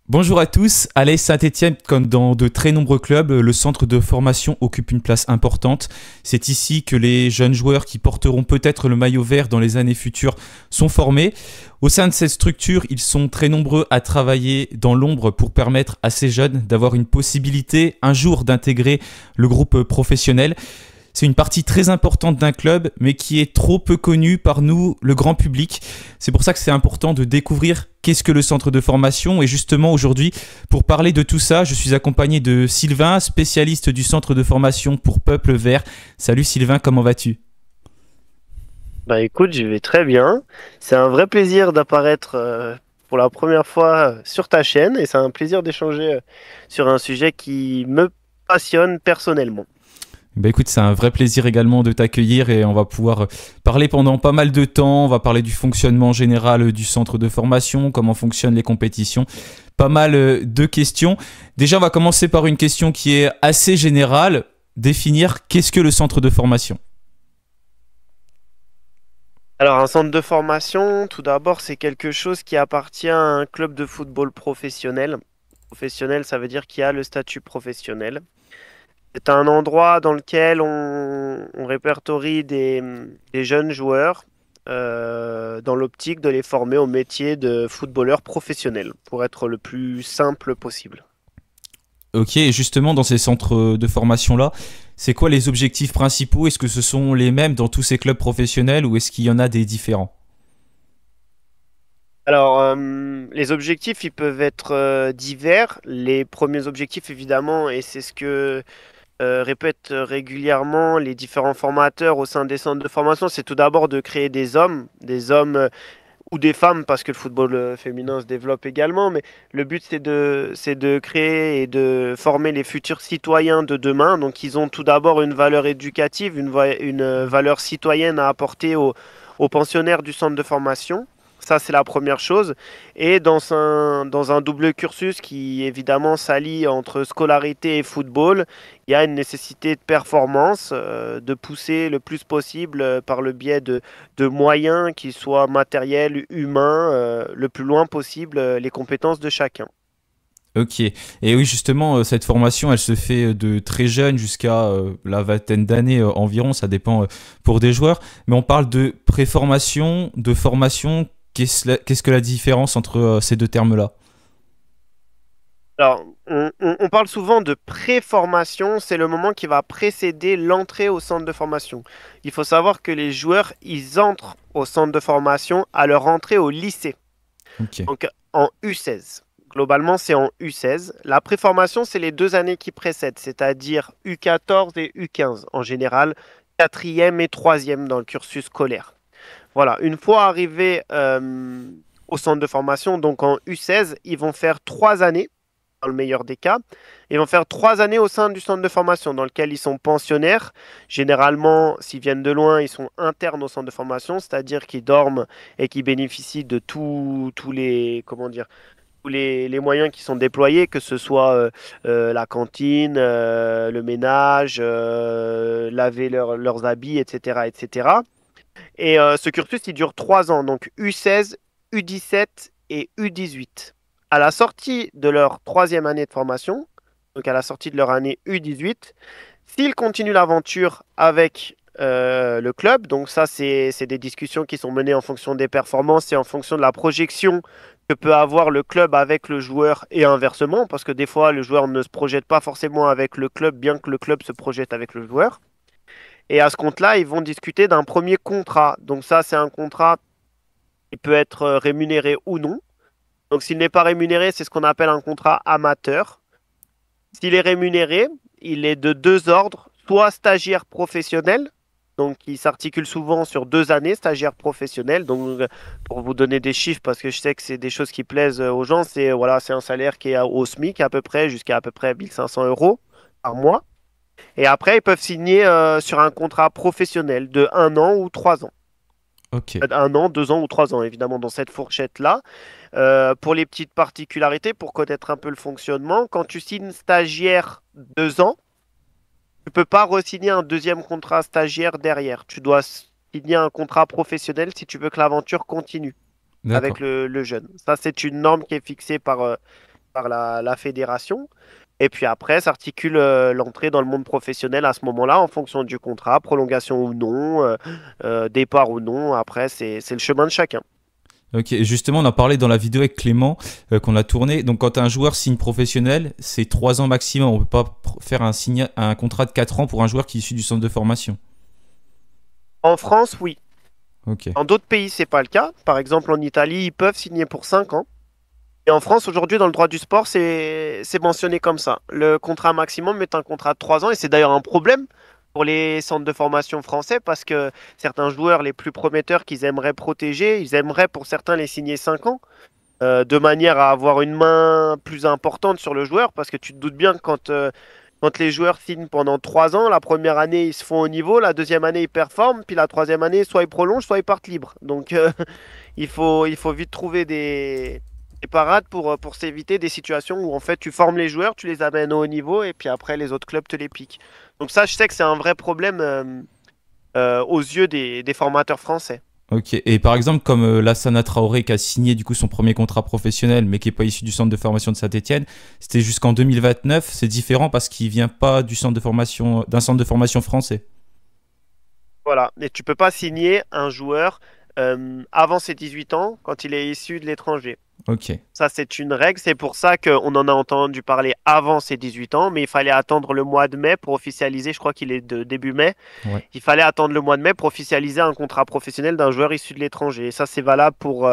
Bonjour à tous, à l'AS Saint-Étienne, comme dans de très nombreux clubs, le centre de formation occupe une place importante. C'est ici que les jeunes joueurs qui porteront peut-être le maillot vert dans les années futures sont formés. Au sein de cette structure, ils sont très nombreux à travailler dans l'ombre pour permettre à ces jeunes d'avoir une possibilité un jour d'intégrer le groupe professionnel. C'est une partie très importante d'un club, mais qui est trop peu connue par nous, le grand public. C'est pour ça que c'est important de découvrir qu'est-ce que le centre de formation. Et justement, aujourd'hui, pour parler de tout ça, je suis accompagné de Sylvain, spécialiste du centre de formation pour Peuple Vert. Salut Sylvain, comment vas-tu ? Bah écoute, je vais très bien. C'est un vrai plaisir d'apparaître pour la première fois sur ta chaîne et c'est un plaisir d'échanger sur un sujet qui me passionne personnellement. Bah écoute, c'est un vrai plaisir également de t'accueillir et on va pouvoir parler pendant pas mal de temps. On va parler du fonctionnement général du centre de formation, comment fonctionnent les compétitions. Pas mal de questions. Déjà, on va commencer par une question qui est assez générale. Définir qu'est-ce que le centre de formation ? Alors un centre de formation, tout d'abord, c'est quelque chose qui appartient à un club de football professionnel. Professionnel, ça veut dire qu'il a le statut professionnel. C'est un endroit dans lequel on répertorie des jeunes joueurs dans l'optique de les former au métier de footballeur professionnel, pour être le plus simple possible. Ok, et justement, dans ces centres de formation-là, c'est quoi les objectifs principaux ? Est-ce que ce sont les mêmes dans tous ces clubs professionnels ou est-ce qu'il y en a des différents ? Alors, les objectifs, ils peuvent être divers. Les premiers objectifs, évidemment, et c'est ce que répètent régulièrement les différents formateurs au sein des centres de formation, c'est tout d'abord de créer des hommes ou des femmes, parce que le football féminin se développe également, mais le but c'est de créer et de former les futurs citoyens de demain. Donc ils ont tout d'abord une valeur éducative, une valeur citoyenne à apporter aux pensionnaires du centre de formation. Ça, c'est la première chose. Et dans un double cursus qui, évidemment, s'allie entre scolarité et football, il y a une nécessité de performance, de pousser le plus possible par le biais de moyens, qu'ils soient matériels, humains, le plus loin possible les compétences de chacun. Ok. Et oui, justement, cette formation, elle se fait de très jeune jusqu'à la vingtaine d'années environ. Ça dépend pour des joueurs. Mais on parle de préformation, de formation. Qu'est-ce que la différence entre ces deux termes-là ? Alors, on parle souvent de pré-formation, c'est le moment qui va précéder l'entrée au centre de formation. Il faut savoir que les joueurs, ils entrent au centre de formation à leur entrée au lycée, Ok. donc en U16. Globalement, c'est en U16. La préformation, c'est les 2 années qui précèdent, c'est-à-dire U14 et U15 en général, quatrième et troisième dans le cursus scolaire. Voilà, une fois arrivés au centre de formation, donc en U16, ils vont faire 3 années dans le meilleur des cas. Ils vont faire 3 années au sein du centre de formation dans lequel ils sont pensionnaires. Généralement, s'ils viennent de loin, ils sont internes au centre de formation, c'est-à-dire qu'ils dorment et qu'ils bénéficient de tous les, comment dire, tous les moyens qui sont déployés, que ce soit la cantine, le ménage, laver leurs habits, etc., etc. Et ce cursus, il dure 3 ans, donc U16, U17 et U18. À la sortie de leur troisième année de formation, donc à la sortie de leur année U18, s'ils continuent l'aventure avec le club, donc ça, c'est des discussions qui sont menées en fonction des performances et en fonction de la projection que peut avoir le club avec le joueur et inversement, parce que des fois, le joueur ne se projette pas forcément avec le club, bien que le club se projette avec le joueur. Et à ce compte-là, ils vont discuter d'un premier contrat. Donc ça, c'est un contrat qui peut être rémunéré ou non. Donc s'il n'est pas rémunéré, c'est ce qu'on appelle un contrat amateur. S'il est rémunéré, il est de deux ordres, soit stagiaire professionnel, donc qui s'articule souvent sur 2 années, stagiaire professionnel. Donc pour vous donner des chiffres, parce que je sais que c'est des choses qui plaisent aux gens, c'est voilà, c'est un salaire qui est au SMIC à peu près, jusqu'à peu près 1500 euros par mois. Et après, ils peuvent signer sur un contrat professionnel de 1 an ou 3 ans. Ok. 1 an, 2 ans ou 3 ans, évidemment, dans cette fourchette-là. Pour les petites particularités, pour connaître un peu le fonctionnement, quand tu signes stagiaire 2 ans, tu peux pas re-signer un deuxième contrat stagiaire derrière. Tu dois signer un contrat professionnel si tu veux que l'aventure continue avec D'accord. le jeune. Ça, c'est une norme qui est fixée par la fédération. Et puis après, s'articule l'entrée dans le monde professionnel à ce moment-là en fonction du contrat, prolongation ou non, départ ou non. Après, c'est le chemin de chacun. Ok, et justement, on a parlé dans la vidéo avec Clément qu'on a tourné. Donc, quand un joueur signe professionnel, c'est 3 ans maximum. On ne peut pas faire un contrat de 4 ans pour un joueur qui est issu du centre de formation. En France, oui. Ok, En d'autres pays, c'est pas le cas. Par exemple, en Italie, ils peuvent signer pour 5 ans. Et en France, aujourd'hui, dans le droit du sport, c'est mentionné comme ça. Le contrat maximum est un contrat de 3 ans et c'est d'ailleurs un problème pour les centres de formation français parce que certains joueurs les plus prometteurs qu'ils aimeraient protéger, ils aimeraient pour certains les signer 5 ans de manière à avoir une main plus importante sur le joueur parce que tu te doutes bien que quand les joueurs signent pendant 3 ans, la première année ils se font au niveau, la deuxième année ils performent, puis la troisième année soit ils prolongent, soit ils partent libres. Donc il faut vite trouver des parades pour s'éviter des situations où en fait tu formes les joueurs, tu les amènes au haut niveau et puis après les autres clubs te les piquent. Donc ça, je sais que c'est un vrai problème aux yeux des formateurs français. ok. Et par exemple, comme Lassana Traoré qui a signé du coup son premier contrat professionnel, mais qui n'est pas issu du centre de formation de Saint-Etienne, c'était jusqu'en 2029. C'est différent parce qu'il vient pas du centre de formation, d'un centre de formation français. Voilà. Et tu peux pas signer un joueur avant ses 18 ans quand il est issu de l'étranger. Ok, Ça, c'est une règle. C'est pour ça qu'on en a entendu parler avant ses 18 ans, mais il fallait attendre le mois de mai pour officialiser. Je crois qu'il est de début mai. ouais. Il fallait attendre le mois de mai pour officialiser un contrat professionnel d'un joueur issu de l'étranger. Et ça, c'est valable pour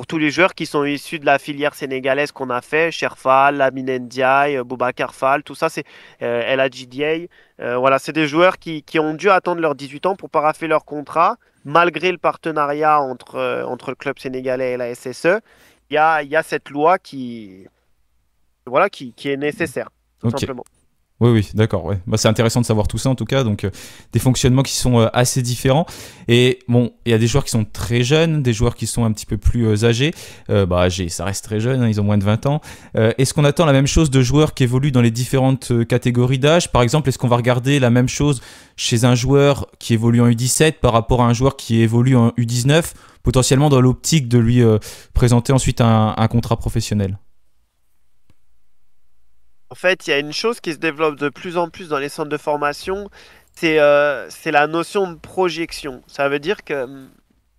tous les joueurs qui sont issus de la filière sénégalaise qu'on a fait. Cherfal, Lamine Ndiaye, Boubacar Fall, tout ça, c'est El Hadji Dieye. Voilà, c'est des joueurs qui ont dû attendre leurs 18 ans pour paraffer leur contrat, malgré le partenariat entre le club sénégalais et la SSE. Il y a cette loi voilà, qui est nécessaire, tout Ok. simplement. Oui, oui, d'accord. Ouais. Bah, c'est intéressant de savoir tout ça en tout cas. Donc, des fonctionnements qui sont assez différents. Et bon, il y a des joueurs qui sont très jeunes, des joueurs qui sont un petit peu plus âgés. Bah, âgés, ça reste très jeune, hein, ils ont moins de 20 ans. Est-ce qu'on attend la même chose de joueurs qui évoluent dans les différentes catégories d'âge? Par exemple, est-ce qu'on va regarder la même chose chez un joueur qui évolue en U17 par rapport à un joueur qui évolue en U19, potentiellement dans l'optique de lui présenter ensuite un contrat professionnel? En fait, il y a une chose qui se développe de plus en plus dans les centres de formation, c'est la notion de projection. Ça veut dire que,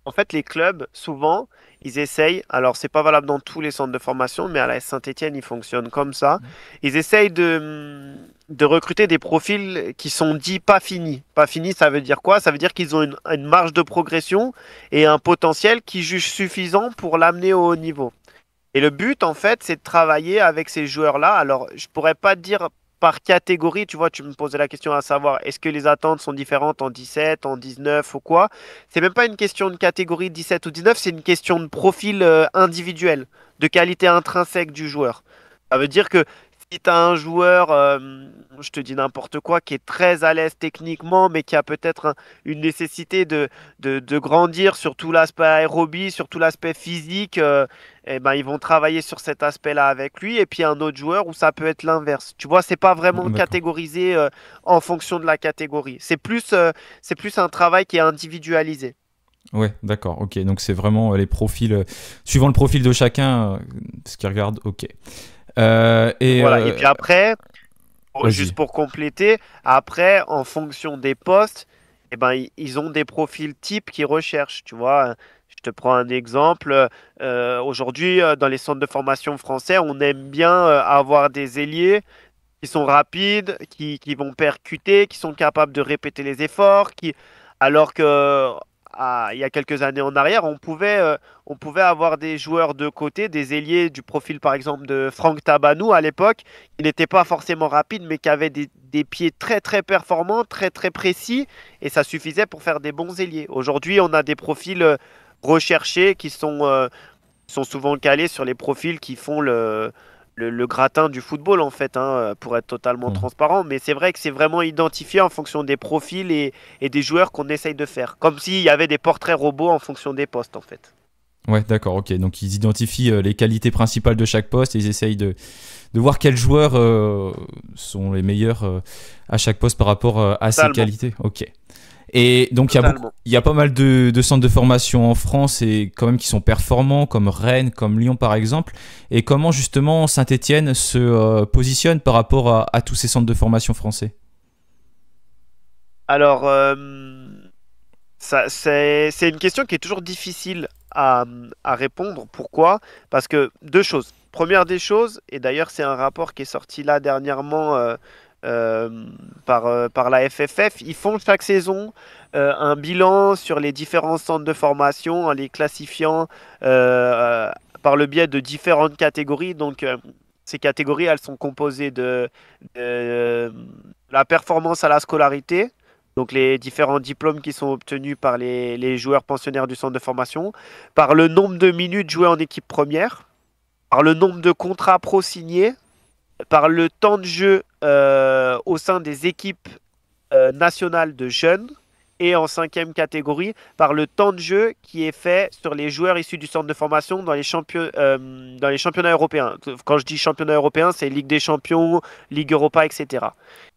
en fait, les clubs, souvent, ils essayent, alors c'est pas valable dans tous les centres de formation, mais à la Saint-Étienne, ils fonctionnent comme ça. Ils essayent de recruter des profils qui sont dits pas finis. Pas finis, ça veut dire quoi? Ça veut dire qu'ils ont une marge de progression et un potentiel qui jugent suffisant pour l'amener au haut niveau. Et le but, en fait, c'est de travailler avec ces joueurs-là. Alors, je pourrais pas te dire par catégorie, tu vois, tu me posais la question à savoir, est-ce que les attentes sont différentes en 17, en 19 ou quoi? C'est même pas une question de catégorie 17 ou 19, c'est une question de profil individuel, de qualité intrinsèque du joueur. Ça veut dire que si tu as un joueur, je te dis n'importe quoi, qui est très à l'aise techniquement, mais qui a peut-être une nécessité de grandir sur tout l'aspect aérobie, sur tout l'aspect physique, eh ben, ils vont travailler sur cet aspect-là avec lui. Et puis un autre joueur où ça peut être l'inverse. Tu vois, c'est pas vraiment D'accord. catégorisé en fonction de la catégorie. C'est plus un travail qui est individualisé. Ouais, d'accord. Ok, donc c'est vraiment les profils, suivant le profil de chacun, ce qu'ils regardent. Ok. Et Voilà. Et puis après, juste vas-y. pour compléter, après, en fonction des postes, eh ben, ils ont des profils types qu'ils recherchent. Tu vois, je te prends un exemple. Aujourd'hui, dans les centres de formation français, on aime bien avoir des ailiers qui sont rapides, qui vont percuter, qui sont capables de répéter les efforts, alors que il y a quelques années en arrière, on pouvait avoir des joueurs de côté, des ailiers du profil par exemple de Franck Tabanou à l'époque, qui n'étaient pas forcément rapides, mais qui avaient des pieds très très performants, très très précis, et ça suffisait pour faire des bons ailiers. Aujourd'hui, on a des profils recherchés qui sont souvent calés sur les profils qui font le gratin du football, en fait, hein, pour être totalement Bon. transparent. Mais c'est vrai que c'est vraiment identifié en fonction des profils et des joueurs qu'on essaye de faire. Comme s'il y avait des portraits robots en fonction des postes, en fait. Ouais, d'accord. Ok, donc ils identifient les qualités principales de chaque poste et ils essayent de voir quels joueurs sont les meilleurs à chaque poste par rapport à ces Totalement. qualités. Ok. Et donc Totalement. il y a pas mal de centres de formation en France et quand même qui sont performants, comme Rennes, comme Lyon par exemple. Et comment justement Saint-Étienne se positionne par rapport à tous ces centres de formation français? Alors, c'est une question qui est toujours difficile à répondre. Pourquoi? Parce que deux choses. Première des choses, et d'ailleurs c'est un rapport qui est sorti là dernièrement euh, par la FFF, ils font chaque saison un bilan sur les différents centres de formation en les classifiant euh, par le biais de différentes catégories. Donc, ces catégories, elles sont composées de la performance à la scolarité, donc les différents diplômes qui sont obtenus par les joueurs pensionnaires du centre de formation, par le nombre de minutes jouées en équipe première, par le nombre de contrats pro signés, par le temps de jeu au sein des équipes nationales de jeunes, et en cinquième catégorie, par le temps de jeu qui est fait sur les joueurs issus du centre de formation dans les championnats européens. Quand je dis championnat européen, c'est Ligue des Champions, Ligue Europa, etc.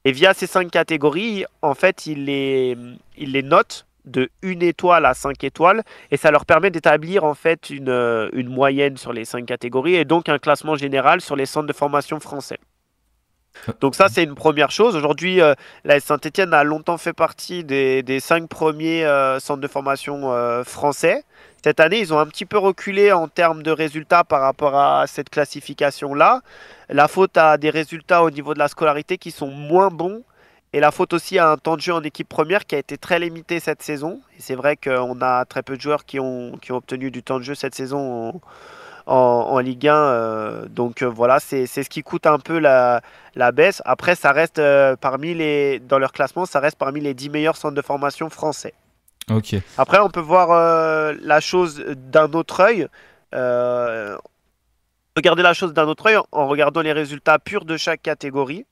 Et via ces cinq catégories, en fait, il les note de 1 étoile à 5 étoiles, et ça leur permet d'établir en fait une moyenne sur les cinq catégories et donc un classement général sur les centres de formation français. Donc ça, c'est une première chose. Aujourd'hui, la Saint-Étienne a longtemps fait partie des 5 premiers centres de formation français. Cette année, ils ont un petit peu reculé en termes de résultats par rapport à cette classification-là. La faute à des résultats au niveau de la scolarité qui sont moins bons. Et la faute aussi à un temps de jeu en équipe première qui a été très limité cette saison. Et c'est vrai qu'on a très peu de joueurs qui ont obtenu du temps de jeu cette saison en Ligue 1. Donc voilà, c'est ce qui coûte un peu la baisse. Après, ça reste dans leur classement, ça reste parmi les 10 meilleurs centres de formation français. Ok. Après, on peut voir la chose d'un autre œil. Euh, Regarder la chose d'un autre œil en regardant les résultats purs de chaque catégorie.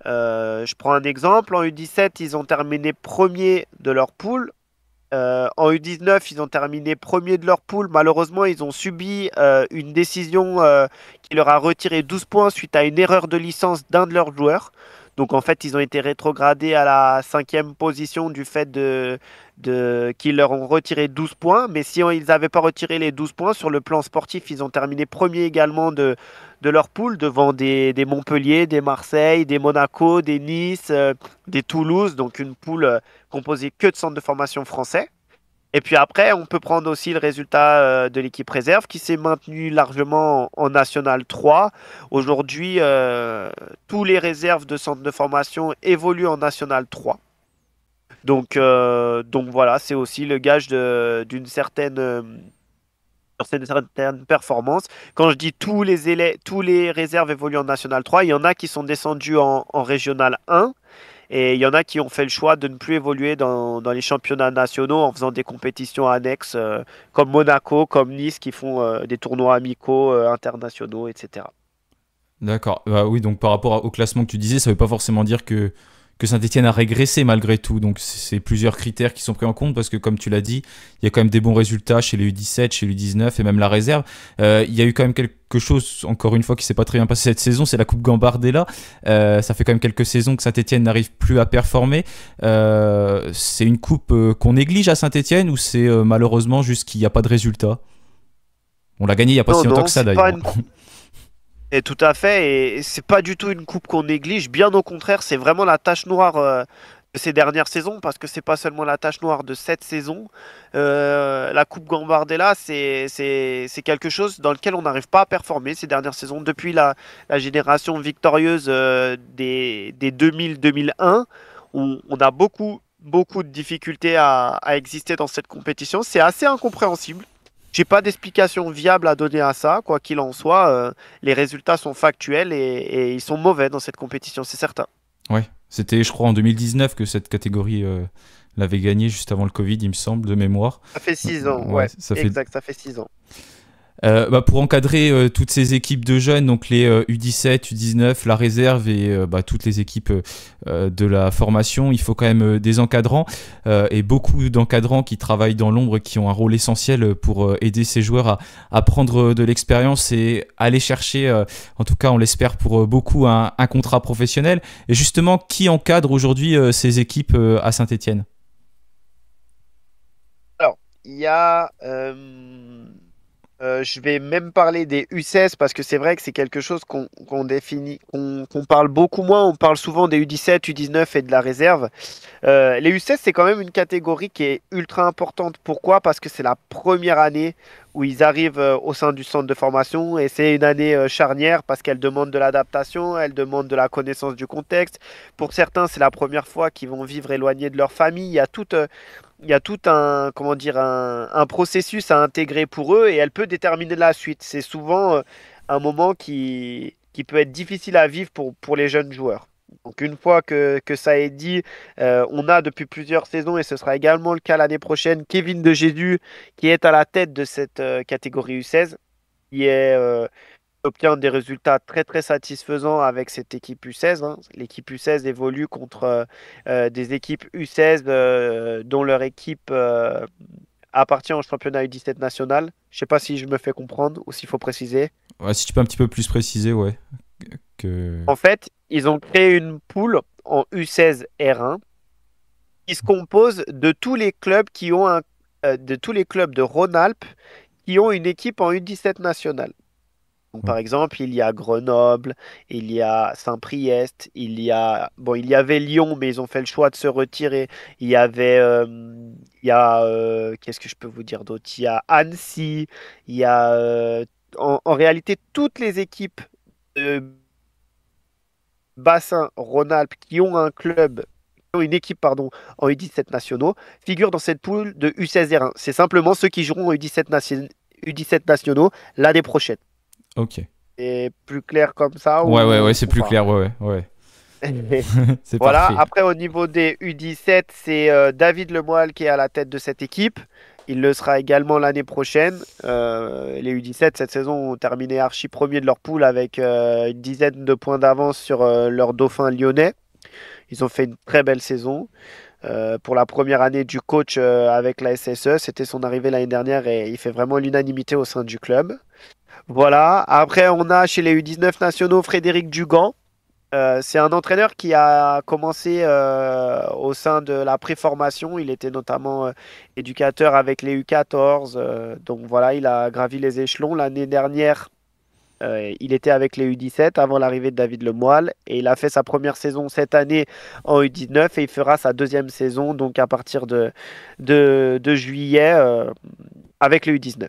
Je prends un exemple. En U17, ils ont terminé premier de leur poule. En U19, ils ont terminé premier de leur poule. Malheureusement, ils ont subi une décision qui leur a retiré 12 points suite à une erreur de licence d'un de leurs joueurs. Donc en fait, ils ont été rétrogradés à la cinquième position du fait qu'ils leur ont retiré 12 points. Mais si ils n'avaient pas retiré les 12 points, sur le plan sportif, ils ont terminé premier également de leur poule devant des Montpellier, des Marseille, des Monaco, des Nice, des Toulouse. Donc une poule composée que de centres de formation français. Et puis après, on peut prendre aussi le résultat de l'équipe réserve qui s'est maintenue largement en National 3. Aujourd'hui, tous les réserves de centres de formation évoluent en National 3. Donc voilà, c'est aussi le gage d'une certaine performance. Quand je dis tous les réserves évoluent en National 3, il y en a qui sont descendus en Régional 1. Et il y en a qui ont fait le choix de ne plus évoluer dans les championnats nationaux en faisant des compétitions annexes comme Monaco, comme Nice qui font des tournois amicaux internationaux, etc. D'accord. Bah oui, donc par rapport au classement que tu disais, ça veut pas forcément dire que Saint-Étienne a régressé malgré tout. Donc c'est plusieurs critères qui sont pris en compte parce que comme tu l'as dit, il y a quand même des bons résultats chez les U17, chez les U19 et même la réserve. Il y a eu quand même quelque chose, encore une fois, qui s'est pas très bien passé cette saison, c'est la Coupe Gambardella. Ça fait quand même quelques saisons que Saint-Étienne n'arrive plus à performer. C'est une coupe qu'on néglige à Saint-Étienne ou c'est malheureusement juste qu'il n'y a pas de résultat? On l'a gagné il n'y a pas Non, si longtemps non, que ça c'est pas d'ailleurs. une... Et tout à fait, et c'est pas du tout une coupe qu'on néglige, bien au contraire, c'est vraiment la tache noire de ces dernières saisons, parce que c'est pas seulement la tache noire de cette saison. La Coupe Gambardella, c'est quelque chose dans lequel on n'arrive pas à performer ces dernières saisons. Depuis la génération victorieuse des 2000-2001, on a beaucoup de difficultés à exister dans cette compétition. C'est assez incompréhensible. J'ai pas d'explication viable à donner à ça, quoi qu'il en soit. Les résultats sont factuels et ils sont mauvais dans cette compétition, c'est certain. Ouais, c'était je crois en 2019 que cette catégorie l'avait gagné juste avant le Covid, il me semble, de mémoire. Ça fait 6 ans, Ouais, ouais, ça fait. exact, ça fait 6 ans. Bah, pour encadrer toutes ces équipes de jeunes, donc les U17, U19, la réserve et bah, toutes les équipes de la formation, il faut quand même des encadrants et beaucoup d'encadrants qui travaillent dans l'ombre, qui ont un rôle essentiel pour aider ces joueurs à prendre de l'expérience et aller chercher, en tout cas on l'espère pour beaucoup, un contrat professionnel. Et justement, qui encadre aujourd'hui ces équipes à Saint-Étienne? il y a, je vais même parler des U16 parce que c'est vrai que c'est quelque chose qu'on définit, qu'on parle beaucoup moins. On parle souvent des U17, U19 et de la réserve. Les U16, c'est quand même une catégorie qui est ultra importante. Pourquoi? Parce que c'est la première année où ils arrivent au sein du centre de formation et c'est une année charnière parce qu'elle demande de l'adaptation, elle demande de la connaissance du contexte. Pour certains, c'est la première fois qu'ils vont vivre éloignés de leur famille. Il y a tout un, comment dire, un processus à intégrer pour eux et elle peut déterminer la suite. C'est souvent un moment qui peut être difficile à vivre pour les jeunes joueurs. Donc une fois que ça est dit, on a depuis plusieurs saisons, et ce sera également le cas l'année prochaine, Kevin De Jésus qui est à la tête de cette catégorie U16, qui obtient des résultats très très satisfaisants avec cette équipe U16, hein. L'équipe U16 évolue contre des équipes U16 dont leur équipe appartient au championnat U17 national. Je ne sais pas si je me fais comprendre ou s'il faut préciser. Ouais, si tu peux un petit peu plus préciser, ouais. Que... En fait, ils ont créé une poule en U16 R1 qui se compose de tous les clubs de tous les clubs de Rhône-Alpes qui ont une équipe en U17 nationale. Donc, par exemple, il y a Grenoble, il y a Saint-Priest, il y avait Lyon, mais ils ont fait le choix de se retirer. Il y avait, qu'est-ce que je peux vous dire d'autre? Il y a Annecy, il y a, en réalité, toutes les équipes de bassin Rhône-Alpes qui ont un club, qui ont une équipe, pardon, en U17 nationaux, figurent dans cette poule de U16 R1. C'est simplement ceux qui joueront en U17 nationaux l'année prochaine. Ok. C'est plus clair comme ça Ouais, c'est ou plus pas? clair, ouais. C'est Voilà, parfait. après au niveau des U17, c'est David Lemoyle qui est à la tête de cette équipe. Il le sera également l'année prochaine. Les U17 cette saison ont terminé archi premier de leur poule avec une dizaine de points d'avance sur leur dauphin lyonnais. Ils ont fait une très belle saison. Pour la première année du coach avec la SSE, c'était son arrivée l'année dernière et il fait vraiment l'unanimité au sein du club. Voilà, après on a chez les U19 nationaux Frédéric Dugan. C'est un entraîneur qui a commencé au sein de la préformation. Il était notamment éducateur avec les U14. Donc voilà, il a gravi les échelons. L'année dernière, il était avec les U17 avant l'arrivée de David Lemoyle. Et il a fait sa première saison cette année en U19 et il fera sa deuxième saison donc à partir de juillet avec les U19.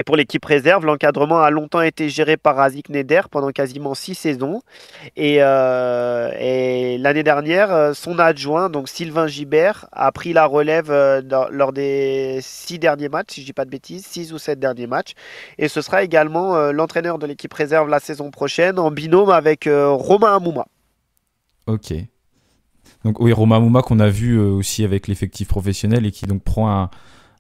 Et pour l'équipe réserve, l'encadrement a longtemps été géré par Razik Neder pendant quasiment 6 saisons. Et l'année dernière, son adjoint, donc Sylvain Gibert, a pris la relève lors des 6 derniers matchs, si je dis pas de bêtises, 6 ou 7 derniers matchs. Et ce sera également l'entraîneur de l'équipe réserve la saison prochaine, en binôme avec Romain Amouma. Ok. Donc oui, Roma Mouma qu'on a vu aussi avec l'effectif professionnel et qui donc prend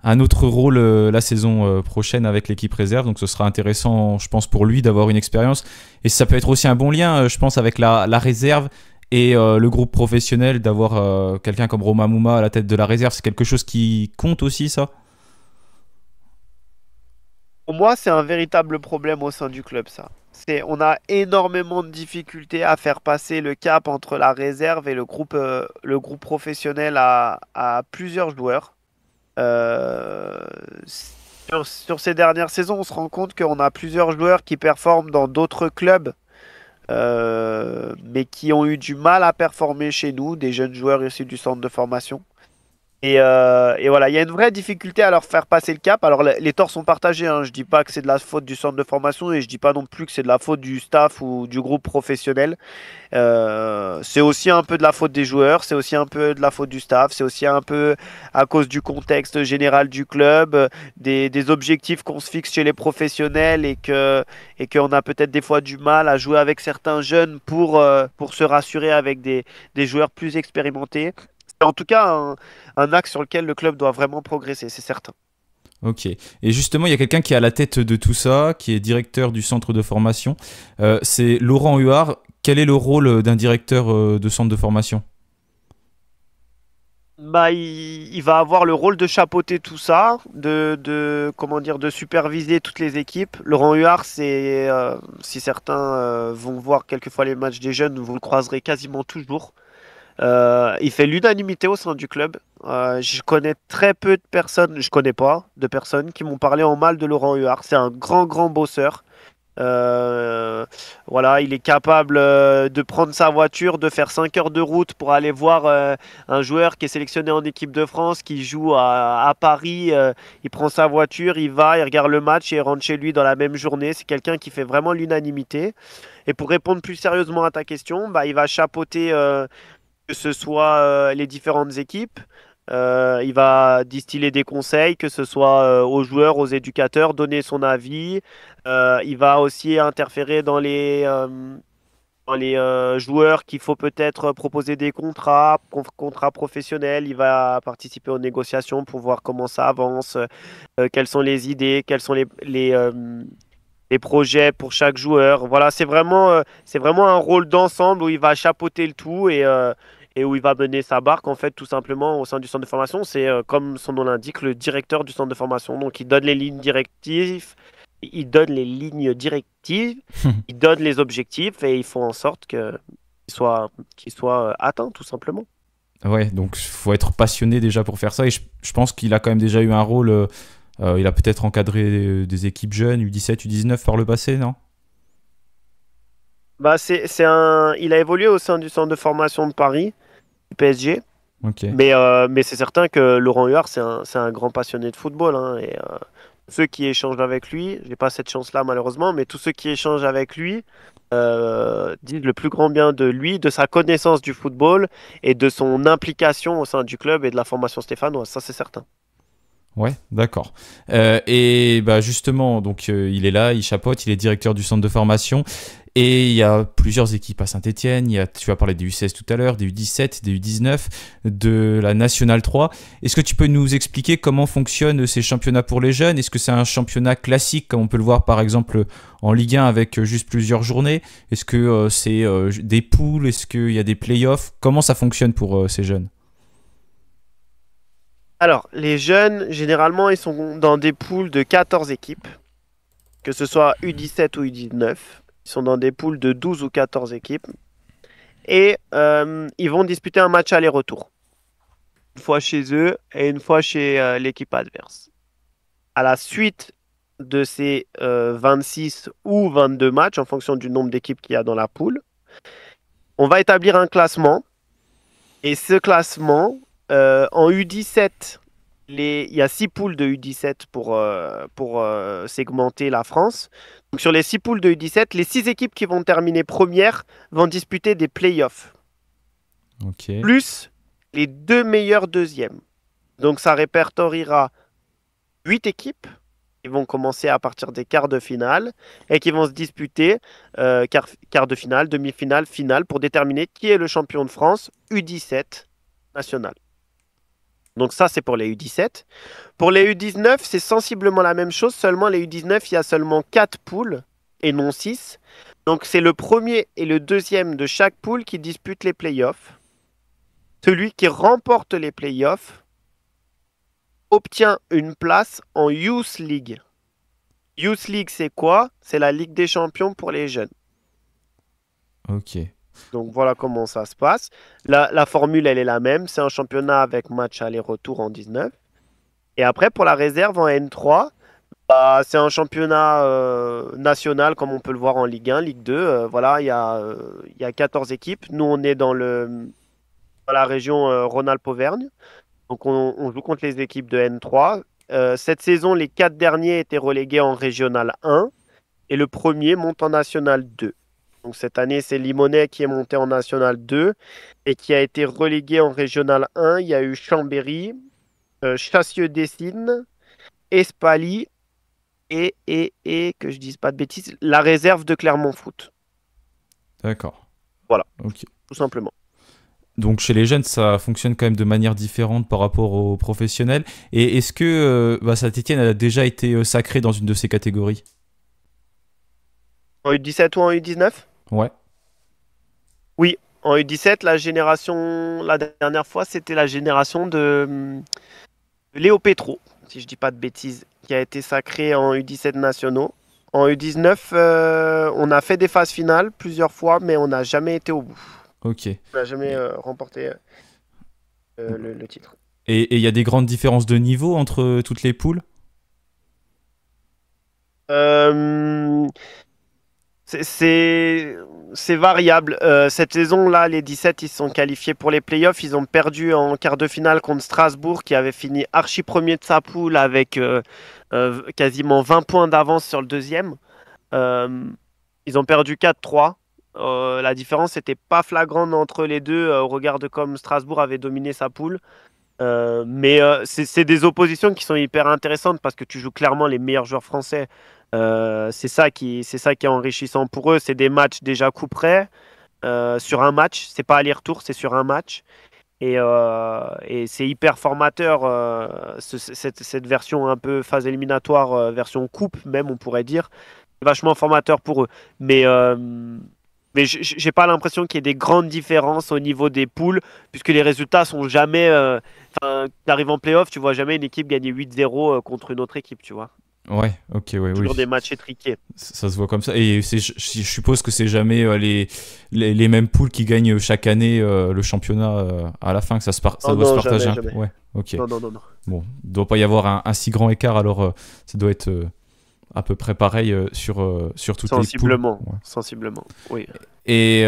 un autre rôle la saison prochaine avec l'équipe réserve. Donc ce sera intéressant, je pense, pour lui d'avoir une expérience. Et ça peut être aussi un bon lien, je pense, avec la réserve et le groupe professionnel, d'avoir quelqu'un comme Roma Mouma à la tête de la réserve. C'est quelque chose qui compte aussi, ça? Pour moi, c'est un véritable problème au sein du club, ça. On a énormément de difficultés à faire passer le cap entre la réserve et le groupe professionnel à plusieurs joueurs. Euh, sur ces dernières saisons, on se rend compte qu'on a plusieurs joueurs qui performent dans d'autres clubs, mais qui ont eu du mal à performer chez nous, des jeunes joueurs issus du centre de formation. Et voilà, il y a une vraie difficulté à leur faire passer le cap. Alors, les torts sont partagés, hein. Je dis pas que c'est de la faute du centre de formation et je dis pas non plus que c'est de la faute du staff ou du groupe professionnel. C'est aussi un peu de la faute des joueurs, c'est aussi un peu de la faute du staff, c'est aussi un peu à cause du contexte général du club, des objectifs qu'on se fixe chez les professionnels et qu'on a peut-être des fois du mal à jouer avec certains jeunes pour se rassurer avec des joueurs plus expérimentés. C'est en tout cas un axe sur lequel le club doit vraiment progresser, c'est certain. Ok. Et justement, il y a quelqu'un qui est à la tête de tout ça, qui est directeur du centre de formation. C'est Laurent Huard. Quel est le rôle d'un directeur de centre de formation? Bah, il va avoir le rôle de chapeauter tout ça, comment dire, de superviser toutes les équipes. Laurent Huard, si certains vont voir quelquefois les matchs des jeunes, vous le croiserez quasiment toujours. Il fait l'unanimité au sein du club. Je connais très peu de personnes, je connais pas de personnes qui m'ont parlé en mal de Laurent Huard. C'est un grand, grand bosseur. Euh, voilà, il est capable de prendre sa voiture, de faire 5 heures de route pour aller voir un joueur qui est sélectionné en équipe de France, qui joue à Paris. Il prend sa voiture, il va, il regarde le match et il rentre chez lui dans la même journée. C'est quelqu'un qui fait vraiment l'unanimité. Et pour répondre plus sérieusement à ta question, bah, il va chapeauter que ce soit les différentes équipes. Il va distiller des conseils, que ce soit aux joueurs, aux éducateurs, donner son avis. Il va aussi interférer dans les joueurs qu'il faut peut-être proposer des contrats, contrats professionnels. Il va participer aux négociations pour voir comment ça avance, quelles sont les idées, quels sont les projets pour chaque joueur. Voilà, c'est vraiment un rôle d'ensemble où il va chapeauter le tout et où il va mener sa barque, en fait, tout simplement, au sein du centre de formation. C'est, comme son nom l'indique, le directeur du centre de formation. Donc, il donne les lignes directives, il donne les objectifs et il faut en sorte qu'ils soient atteints, tout simplement. Ouais, donc faut être passionné déjà pour faire ça. Et je pense qu'il a quand même déjà eu un rôle. Il a peut-être encadré des équipes jeunes, U17, U19 par le passé, non? Bah, il a évolué au sein du centre de formation de Paris, du PSG. Ok. Mais c'est certain que Laurent Huard, c'est un grand passionné de football, hein, et ceux qui échangent avec lui, j'ai pas cette chance-là malheureusement, mais tous ceux qui échangent avec lui disent le plus grand bien de lui, de sa connaissance du football et de son implication au sein du club et de la formation stéphanoise, ça c'est certain. Ouais, d'accord. Et bah justement, donc il est là, il chapeaute, il est directeur du centre de formation. Et il y a plusieurs équipes à Saint-Étienne. Tu as parlé des U16 tout à l'heure, des U17, des U19, de la Nationale 3. Est-ce que tu peux nous expliquer comment fonctionnent ces championnats pour les jeunes? Est-ce que c'est un championnat classique, comme on peut le voir par exemple en Ligue 1 avec juste plusieurs journées? Est-ce que c'est des poules? Est-ce qu'il y a des playoffs? Comment ça fonctionne pour ces jeunes? Alors, les jeunes, généralement, ils sont dans des poules de 14 équipes, que ce soit U17 ou U19. Ils sont dans des poules de 12 ou 14 équipes. Et ils vont disputer un match aller-retour. Une fois chez eux et une fois chez l'équipe adverse. À la suite de ces 26 ou 22 matchs, en fonction du nombre d'équipes qu'il y a dans la poule, on va établir un classement. Et ce classement, en U17, il y a 6 poules de U17 pour segmenter la France. Donc sur les 6 poules de U17, les 6 équipes qui vont terminer premières vont disputer des playoffs, Ok. plus les 2 meilleurs deuxièmes. Donc ça répertoriera 8 équipes qui vont commencer à partir des quarts de finale et qui vont se disputer quart de finale, demi-finale, finale pour déterminer qui est le champion de France U17 national. Donc ça, c'est pour les U17. Pour les U19, c'est sensiblement la même chose, seulement les U19, il y a seulement 4 poules et non 6. Donc c'est le premier et le deuxième de chaque poule qui disputent les playoffs. Celui qui remporte les playoffs obtient une place en Youth League. Youth League, c'est quoi? C'est la Ligue des champions pour les jeunes. Ok. Donc voilà comment ça se passe. La formule, elle est la même. C'est un championnat avec match aller-retour en 19. Et après, pour la réserve en N3, bah, c'est un championnat national comme on peut le voir en Ligue 1, Ligue 2. Voilà, il y a 14 équipes. Nous, on est dans la région Rhône-Alpes-Auvergne. Donc on joue contre les équipes de N3. Cette saison, les 4 derniers étaient relégués en Régional 1 et le premier monte en National 2. Donc cette année, c'est Limonest qui est monté en National 2 et qui a été relégué en Régional 1. Il y a eu Chambéry, Chassieux-Dessines, Espali et que je dise pas de bêtises, la réserve de Clermont Foot. D'accord. Voilà, Ok. tout simplement. Donc chez les jeunes, ça fonctionne quand même de manière différente par rapport aux professionnels. Et est-ce que Saint-Étienne a déjà été sacré dans une de ces catégories? En U17 ou en U19? Ouais. Oui, en U17, la dernière fois, c'était la génération de Léo Petro, si je dis pas de bêtises, qui a été sacré en U17 nationaux. En U19, on a fait des phases finales plusieurs fois, mais on n'a jamais été au bout. Ok. On n'a jamais remporté le titre. Et il y a des grandes différences de niveau entre toutes les poules? Euh, c'est c'est- c'est variable. Cette saison-là, les 17, ils se sont qualifiés pour les playoffs. Ils ont perdu en quart de finale contre Strasbourg, qui avait fini archi premier de sa poule avec quasiment 20 points d'avance sur le deuxième. Euh, Ils ont perdu 4-3. La différence n'était pas flagrante entre les deux au regard de comme Strasbourg avait dominé sa poule. Mais c'est des oppositions qui sont hyper intéressantes parce que tu joues clairement les meilleurs joueurs français. C'est ça qui est enrichissant pour eux. C'est des matchs déjà coup près sur un match. C'est pas aller-retour, c'est sur un match. Et c'est hyper formateur, cette version un peu phase éliminatoire, version coupe même, on pourrait dire. Vachement formateur pour eux. Mais j'ai pas l'impression qu'il y ait des grandes différences au niveau des poules, puisque les résultats sont jamais. Enfin, tu arrives en playoff, tu vois jamais une équipe gagner 8-0 contre une autre équipe, tu vois. Ouais, ok, ouais, Toujours des oui. matchs étriqués. Ça se voit comme ça. Et je suppose que c'est jamais les mêmes poules qui gagnent chaque année le championnat à la fin, que ça Oh doit se non, partager jamais, un peu. jamais. Ouais, ok. Non, non, non, non. Bon, il ne doit pas y avoir un si grand écart, alors ça doit être à peu près pareil sur toutes les poules. Sensiblement, Ouais. sensiblement, oui. Et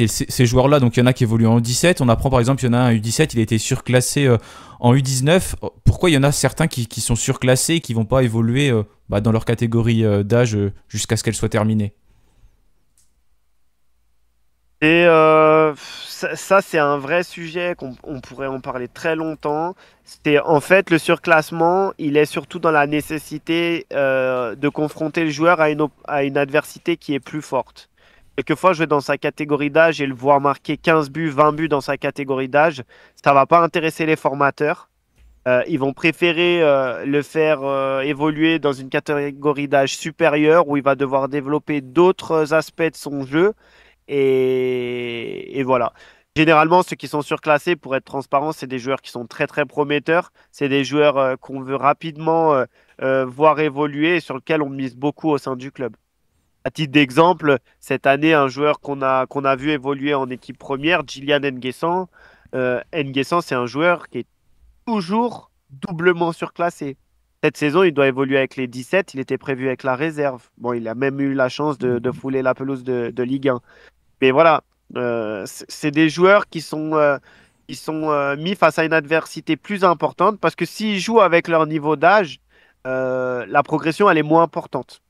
ces joueurs-là, donc il y en a qui évoluent en U17. On apprend par exemple, il y en a un U17, il a été surclassé en U19. Pourquoi il y en a certains qui sont surclassés et qui vont pas évoluer dans leur catégorie d'âge jusqu'à ce qu'elle soit terminée? Et ça, c'est un vrai sujet on pourrait en parler très longtemps. C'est en fait le surclassement, il est surtout dans la nécessité de confronter le joueur à une adversité qui est plus forte. Quelquefois, jouer dans sa catégorie d'âge et le voir marquer 15 buts, 20 buts dans sa catégorie d'âge, ça va pas intéresser les formateurs. Ils vont préférer le faire évoluer dans une catégorie d'âge supérieure où il va devoir développer d'autres aspects de son jeu et voilà. Généralement, ceux qui sont surclassés, pour être transparent, c'est des joueurs qui sont très très prometteurs. C'est des joueurs qu'on veut rapidement voir évoluer et sur lesquels on mise beaucoup au sein du club. À titre d'exemple, cette année, un joueur qu'on a vu évoluer en équipe première, Gillian N'Guessan. N'Guessan, c'est un joueur qui est toujours doublement surclassé. Cette saison, il doit évoluer avec les 17. Il était prévu avec la réserve. Bon, il a même eu la chance de fouler la pelouse de Ligue 1. Mais voilà, c'est des joueurs qui sont mis face à une adversité plus importante parce que s'ils jouent avec leur niveau d'âge, la progression, elle est moins importante.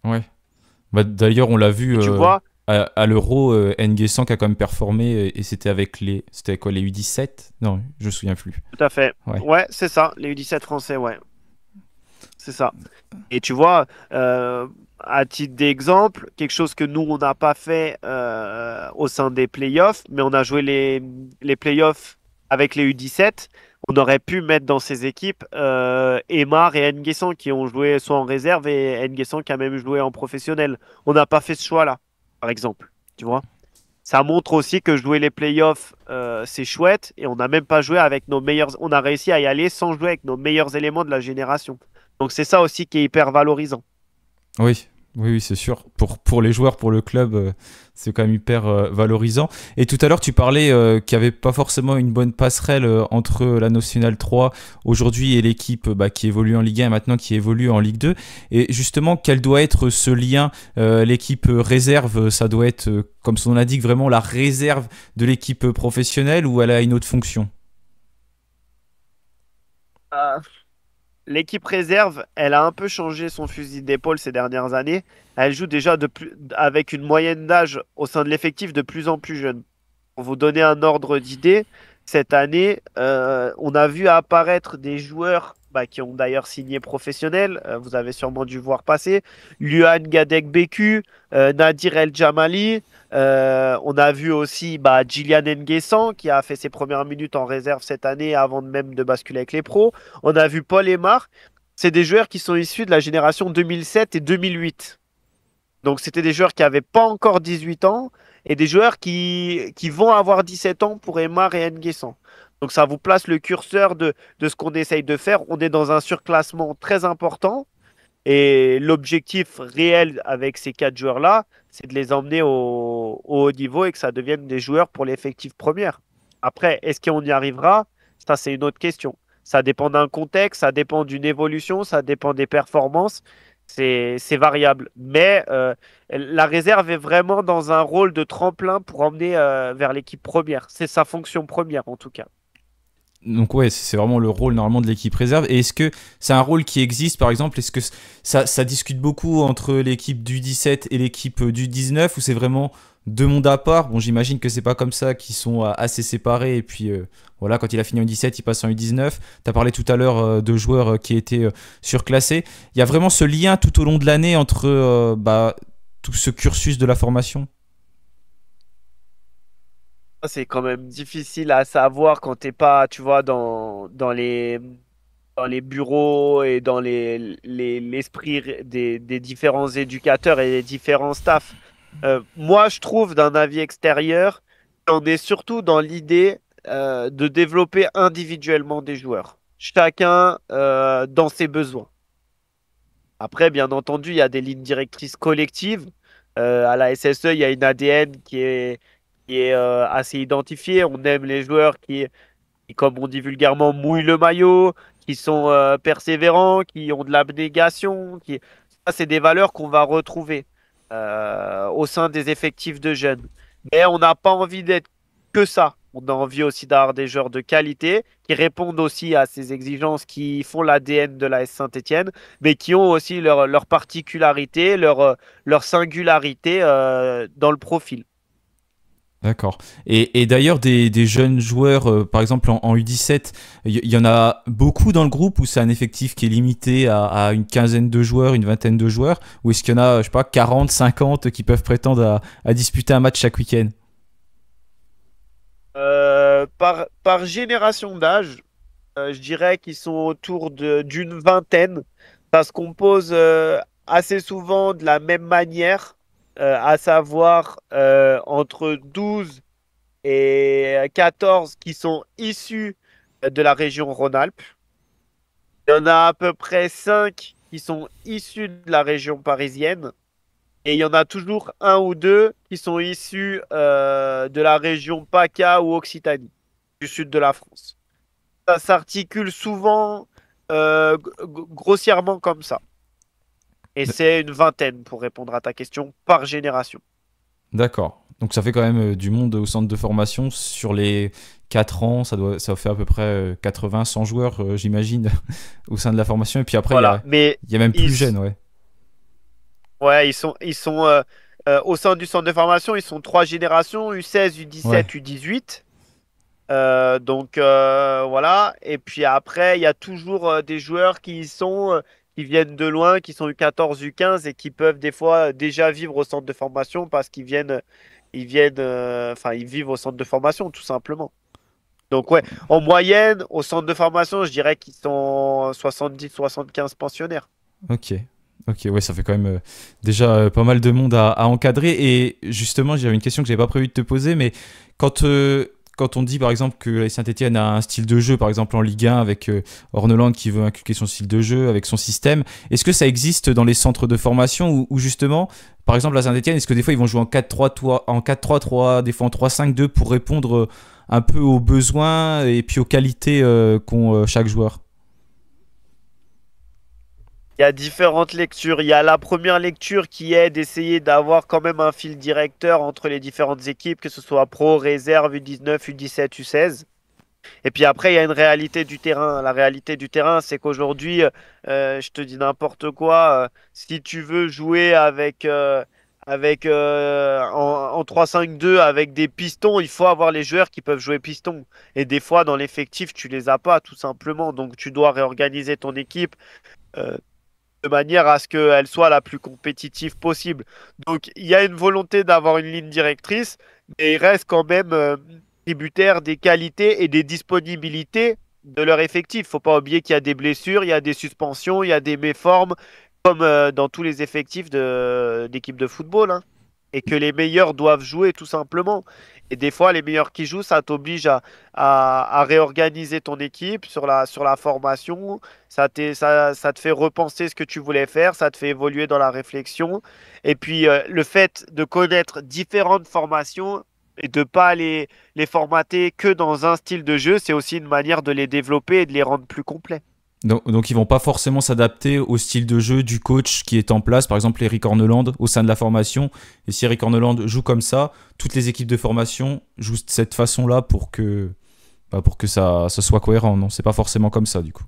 Ouais. D'ailleurs, on l'a vu Et tu vois, à l'Euro, N'Guessan qui a quand même performé et c'était avec c'était quoi, les U17? Non, je me souviens plus. tout à fait. Ouais. Ouais, c'est ça, les U17 français, ouais, c'est ça. Et tu vois, à titre d'exemple, quelque chose que nous, on n'a pas fait au sein des playoffs, mais on a joué les playoffs avec les U17. On aurait pu mettre dans ces équipes Aymar et N'Guessan qui ont joué soit en réserve et N'Guessan qui a même joué en professionnel. On n'a pas fait ce choix-là, par exemple. Tu vois? Ça montre aussi que jouer les playoffs, c'est chouette et on n'a même pas joué avec nos meilleurs. On a réussi à y aller sans jouer avec nos meilleurs éléments de la génération. Donc c'est ça aussi qui est hyper valorisant. Oui, oui, oui, c'est sûr. Pour les joueurs, pour le club, c'est quand même hyper valorisant. Et tout à l'heure, tu parlais qu'il n'y avait pas forcément une bonne passerelle entre la Nationale 3 aujourd'hui et l'équipe qui évolue en Ligue 1 et maintenant qui évolue en Ligue 2. Et justement, quel doit être ce lien? L'équipe réserve, ça doit être, comme son nom l'indique, vraiment la réserve de l'équipe professionnelle ou elle a une autre fonction? Ah, l'équipe réserve, elle a un peu changé son fusil d'épaule ces dernières années. Elle joue déjà avec une moyenne d'âge au sein de l'effectif de plus en plus jeune. Pour vous donner un ordre d'idée, cette année, on a vu apparaître des joueurs qui ont d'ailleurs signé professionnel. Vous avez sûrement dû voir passer. Luan Gadek Beku, Nadir El Jamali. On a vu aussi Gillian N'Guessan qui a fait ses premières minutes en réserve cette année avant même de basculer avec les pros. On a vu Paul Aymar. C'est des joueurs qui sont issus de la génération 2007 et 2008. Donc, c'était des joueurs qui n'avaient pas encore 18 ans et des joueurs qui vont avoir 17 ans pour Aymar et N'Guessan. Donc, ça vous place le curseur de ce qu'on essaye de faire. On est dans un surclassement très important et l'objectif réel avec ces quatre joueurs-là, c'est de les emmener au haut niveau et que ça devienne des joueurs pour l'effectif première. Après, est-ce qu'on y arrivera? Ça, c'est une autre question. Ça dépend d'un contexte, ça dépend d'une évolution, ça dépend des performances. C'est variable. Mais la réserve est vraiment dans un rôle de tremplin pour emmener vers l'équipe première. C'est sa fonction première, en tout cas. Donc ouais, c'est vraiment le rôle normalement de l'équipe réserve. Et est-ce que c'est un rôle qui existe, par exemple, est-ce que ça discute beaucoup entre l'équipe du 17 et l'équipe du 19, ou c'est vraiment deux mondes à part? Bon, j'imagine que c'est pas comme ça, qu'ils sont assez séparés. Et puis voilà, quand il a fini en 17, il passe en U19. Tu as parlé tout à l'heure de joueurs qui étaient surclassés. Il y a vraiment ce lien tout au long de l'année entre tout ce cursus de la formation? C'est quand même difficile à savoir quand t'es pas, tu vois, dans les bureaux et dans l'esprit des différents éducateurs et des différents staffs. Moi, je trouve, d'un avis extérieur, on est surtout dans l'idée de développer individuellement des joueurs, chacun dans ses besoins. Après, bien entendu, il y a des lignes directrices collectives. À la SSE, il y a une ADN qui est assez identifiée. On aime les joueurs qui, comme on dit vulgairement, mouillent le maillot, qui sont persévérants, qui ont de l'abnégation. Ça, c'est des valeurs qu'on va retrouver au sein des effectifs de jeunes. Mais on n'a pas envie d'être que ça. On a envie aussi d'avoir des joueurs de qualité qui répondent aussi à ces exigences qui font l'ADN de la S Saint-Étienne, mais qui ont aussi leur particularité, leur singularité dans le profil. D'accord. Et d'ailleurs, des jeunes joueurs, par exemple en U17, il y en a beaucoup dans le groupe, ou c'est un effectif qui est limité à une quinzaine de joueurs, une vingtaine de joueurs? Ou est-ce qu'il y en a, je sais pas, 40, 50 qui peuvent prétendre à disputer un match chaque week-end? Par génération d'âge, je dirais qu'ils sont autour d'une vingtaine. Ça se compose assez souvent de la même manière, à savoir entre 12 et 14 qui sont issus de la région Rhône-Alpes. Il y en a à peu près 5 qui sont issus de la région parisienne. Et il y en a toujours un ou deux qui sont issus de la région PACA ou Occitanie, du sud de la France. Ça s'articule souvent grossièrement comme ça. Et c'est une vingtaine, pour répondre à ta question, par génération. D'accord. Donc ça fait quand même du monde au centre de formation. Sur les 4 ans, ça fait à peu près 80, 100 joueurs, j'imagine, au sein de la formation. Et puis après, Voilà. Mais il y a même ils, plus jeunes, ouais. ouais, ils sont au sein du centre de formation, ils sont trois générations, U16, Ouais. U17, U18. Donc voilà. Et puis après, il y a toujours des joueurs qui viennent de loin, qui sont U14, U15 et qui peuvent des fois déjà vivre au centre de formation parce enfin, ils vivent au centre de formation tout simplement. Donc ouais, en moyenne, au centre de formation, je dirais qu'ils sont 70-75 pensionnaires. Ok. Ok, ouais, ça fait quand même déjà pas mal de monde à encadrer. Et justement, j'avais une question que j'avais pas prévu de te poser, mais quand on dit par exemple que la Saint-Etienne a un style de jeu, par exemple en Ligue 1, avec Orneland qui veut inculquer son style de jeu, avec son système, est-ce que ça existe dans les centres de formation, ou justement, par exemple à Saint-Etienne, est-ce que des fois ils vont jouer en 4-3, en 4-3-3, des fois en 3-5-2 pour répondre un peu aux besoins et puis aux qualités qu'ont chaque joueur? Il y a différentes lectures. Il y a la première lecture qui est d'essayer d'avoir quand même un fil directeur entre les différentes équipes, que ce soit pro, réserve, U19, U17, U16. Et puis après, il y a une réalité du terrain. La réalité du terrain, c'est qu'aujourd'hui, je te dis n'importe quoi, si tu veux jouer en 3-5-2 avec des pistons, il faut avoir les joueurs qui peuvent jouer piston. Et des fois, dans l'effectif, tu les as pas, tout simplement. Donc, tu dois réorganiser ton équipe. euh, de manière à ce qu'elle soit la plus compétitive possible. Donc, il y a une volonté d'avoir une ligne directrice, mais il reste quand même tributaire des qualités et des disponibilités de leur effectif. Faut pas oublier qu'il y a des blessures, il y a des suspensions, il y a des méformes, comme dans tous les effectifs d'équipe de football, hein. et que les meilleurs doivent jouer tout simplement. Et des fois, les meilleurs qui jouent, ça t'oblige à réorganiser ton équipe sur la formation. Ça te fait repenser ce que tu voulais faire, ça te fait évoluer dans la réflexion. Et puis, le fait de connaître différentes formations et de pas les formater que dans un style de jeu, c'est aussi une manière de les développer et de les rendre plus complets. Donc ils vont pas forcément s'adapter au style de jeu du coach qui est en place, par exemple Eric Horneland au sein de la formation. Et si Eric Horneland joue comme ça, toutes les équipes de formation jouent de cette façon-là pour que ça soit cohérent. Non, c'est pas forcément comme ça du coup.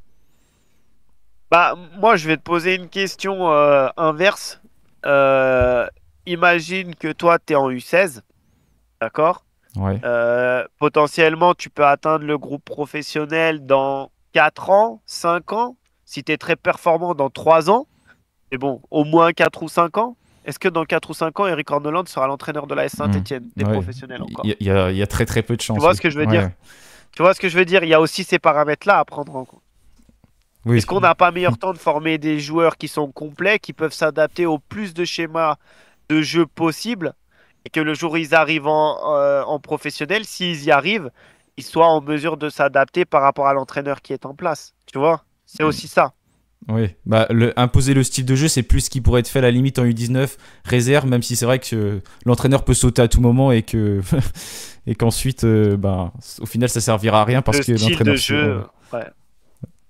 Bah, moi, je vais te poser une question inverse. Euh, Imagine que toi, tu es en U16, d'accord? Ouais. Potentiellement, tu peux atteindre le groupe professionnel dans 4 ans, 5 ans. Si tu es très performant dans 3 ans, mais bon, au moins 4 ou 5 ans. Est-ce que dans 4 ou 5 ans, Eric Horneland sera l'entraîneur de la S Hmm. Saint-Étienne, des Ouais. professionnels Il encore? y, il y a très très peu de Tu chance, vois oui. ce que je veux dire? Ouais. Tu vois ce que je veux dire? Il y a aussi ces paramètres-là à prendre en compte. Est-ce Oui. qu'on n'a pas meilleur temps de former des joueurs qui sont complets, qui peuvent s'adapter au plus de schémas de jeu possible, et que le jour où ils arrivent en professionnel, s'ils y arrivent, ils soient en mesure de s'adapter par rapport à l'entraîneur qui est en place. Tu vois? C'est aussi ça. Oui, bah, imposer le style de jeu, c'est plus ce qui pourrait être fait à la limite en U19 réserve, même si c'est vrai que l'entraîneur peut sauter à tout moment et que et qu'ensuite, bah, au final, ça servira à rien parce Le que style de l'entraîneur se. Ouais, jeu,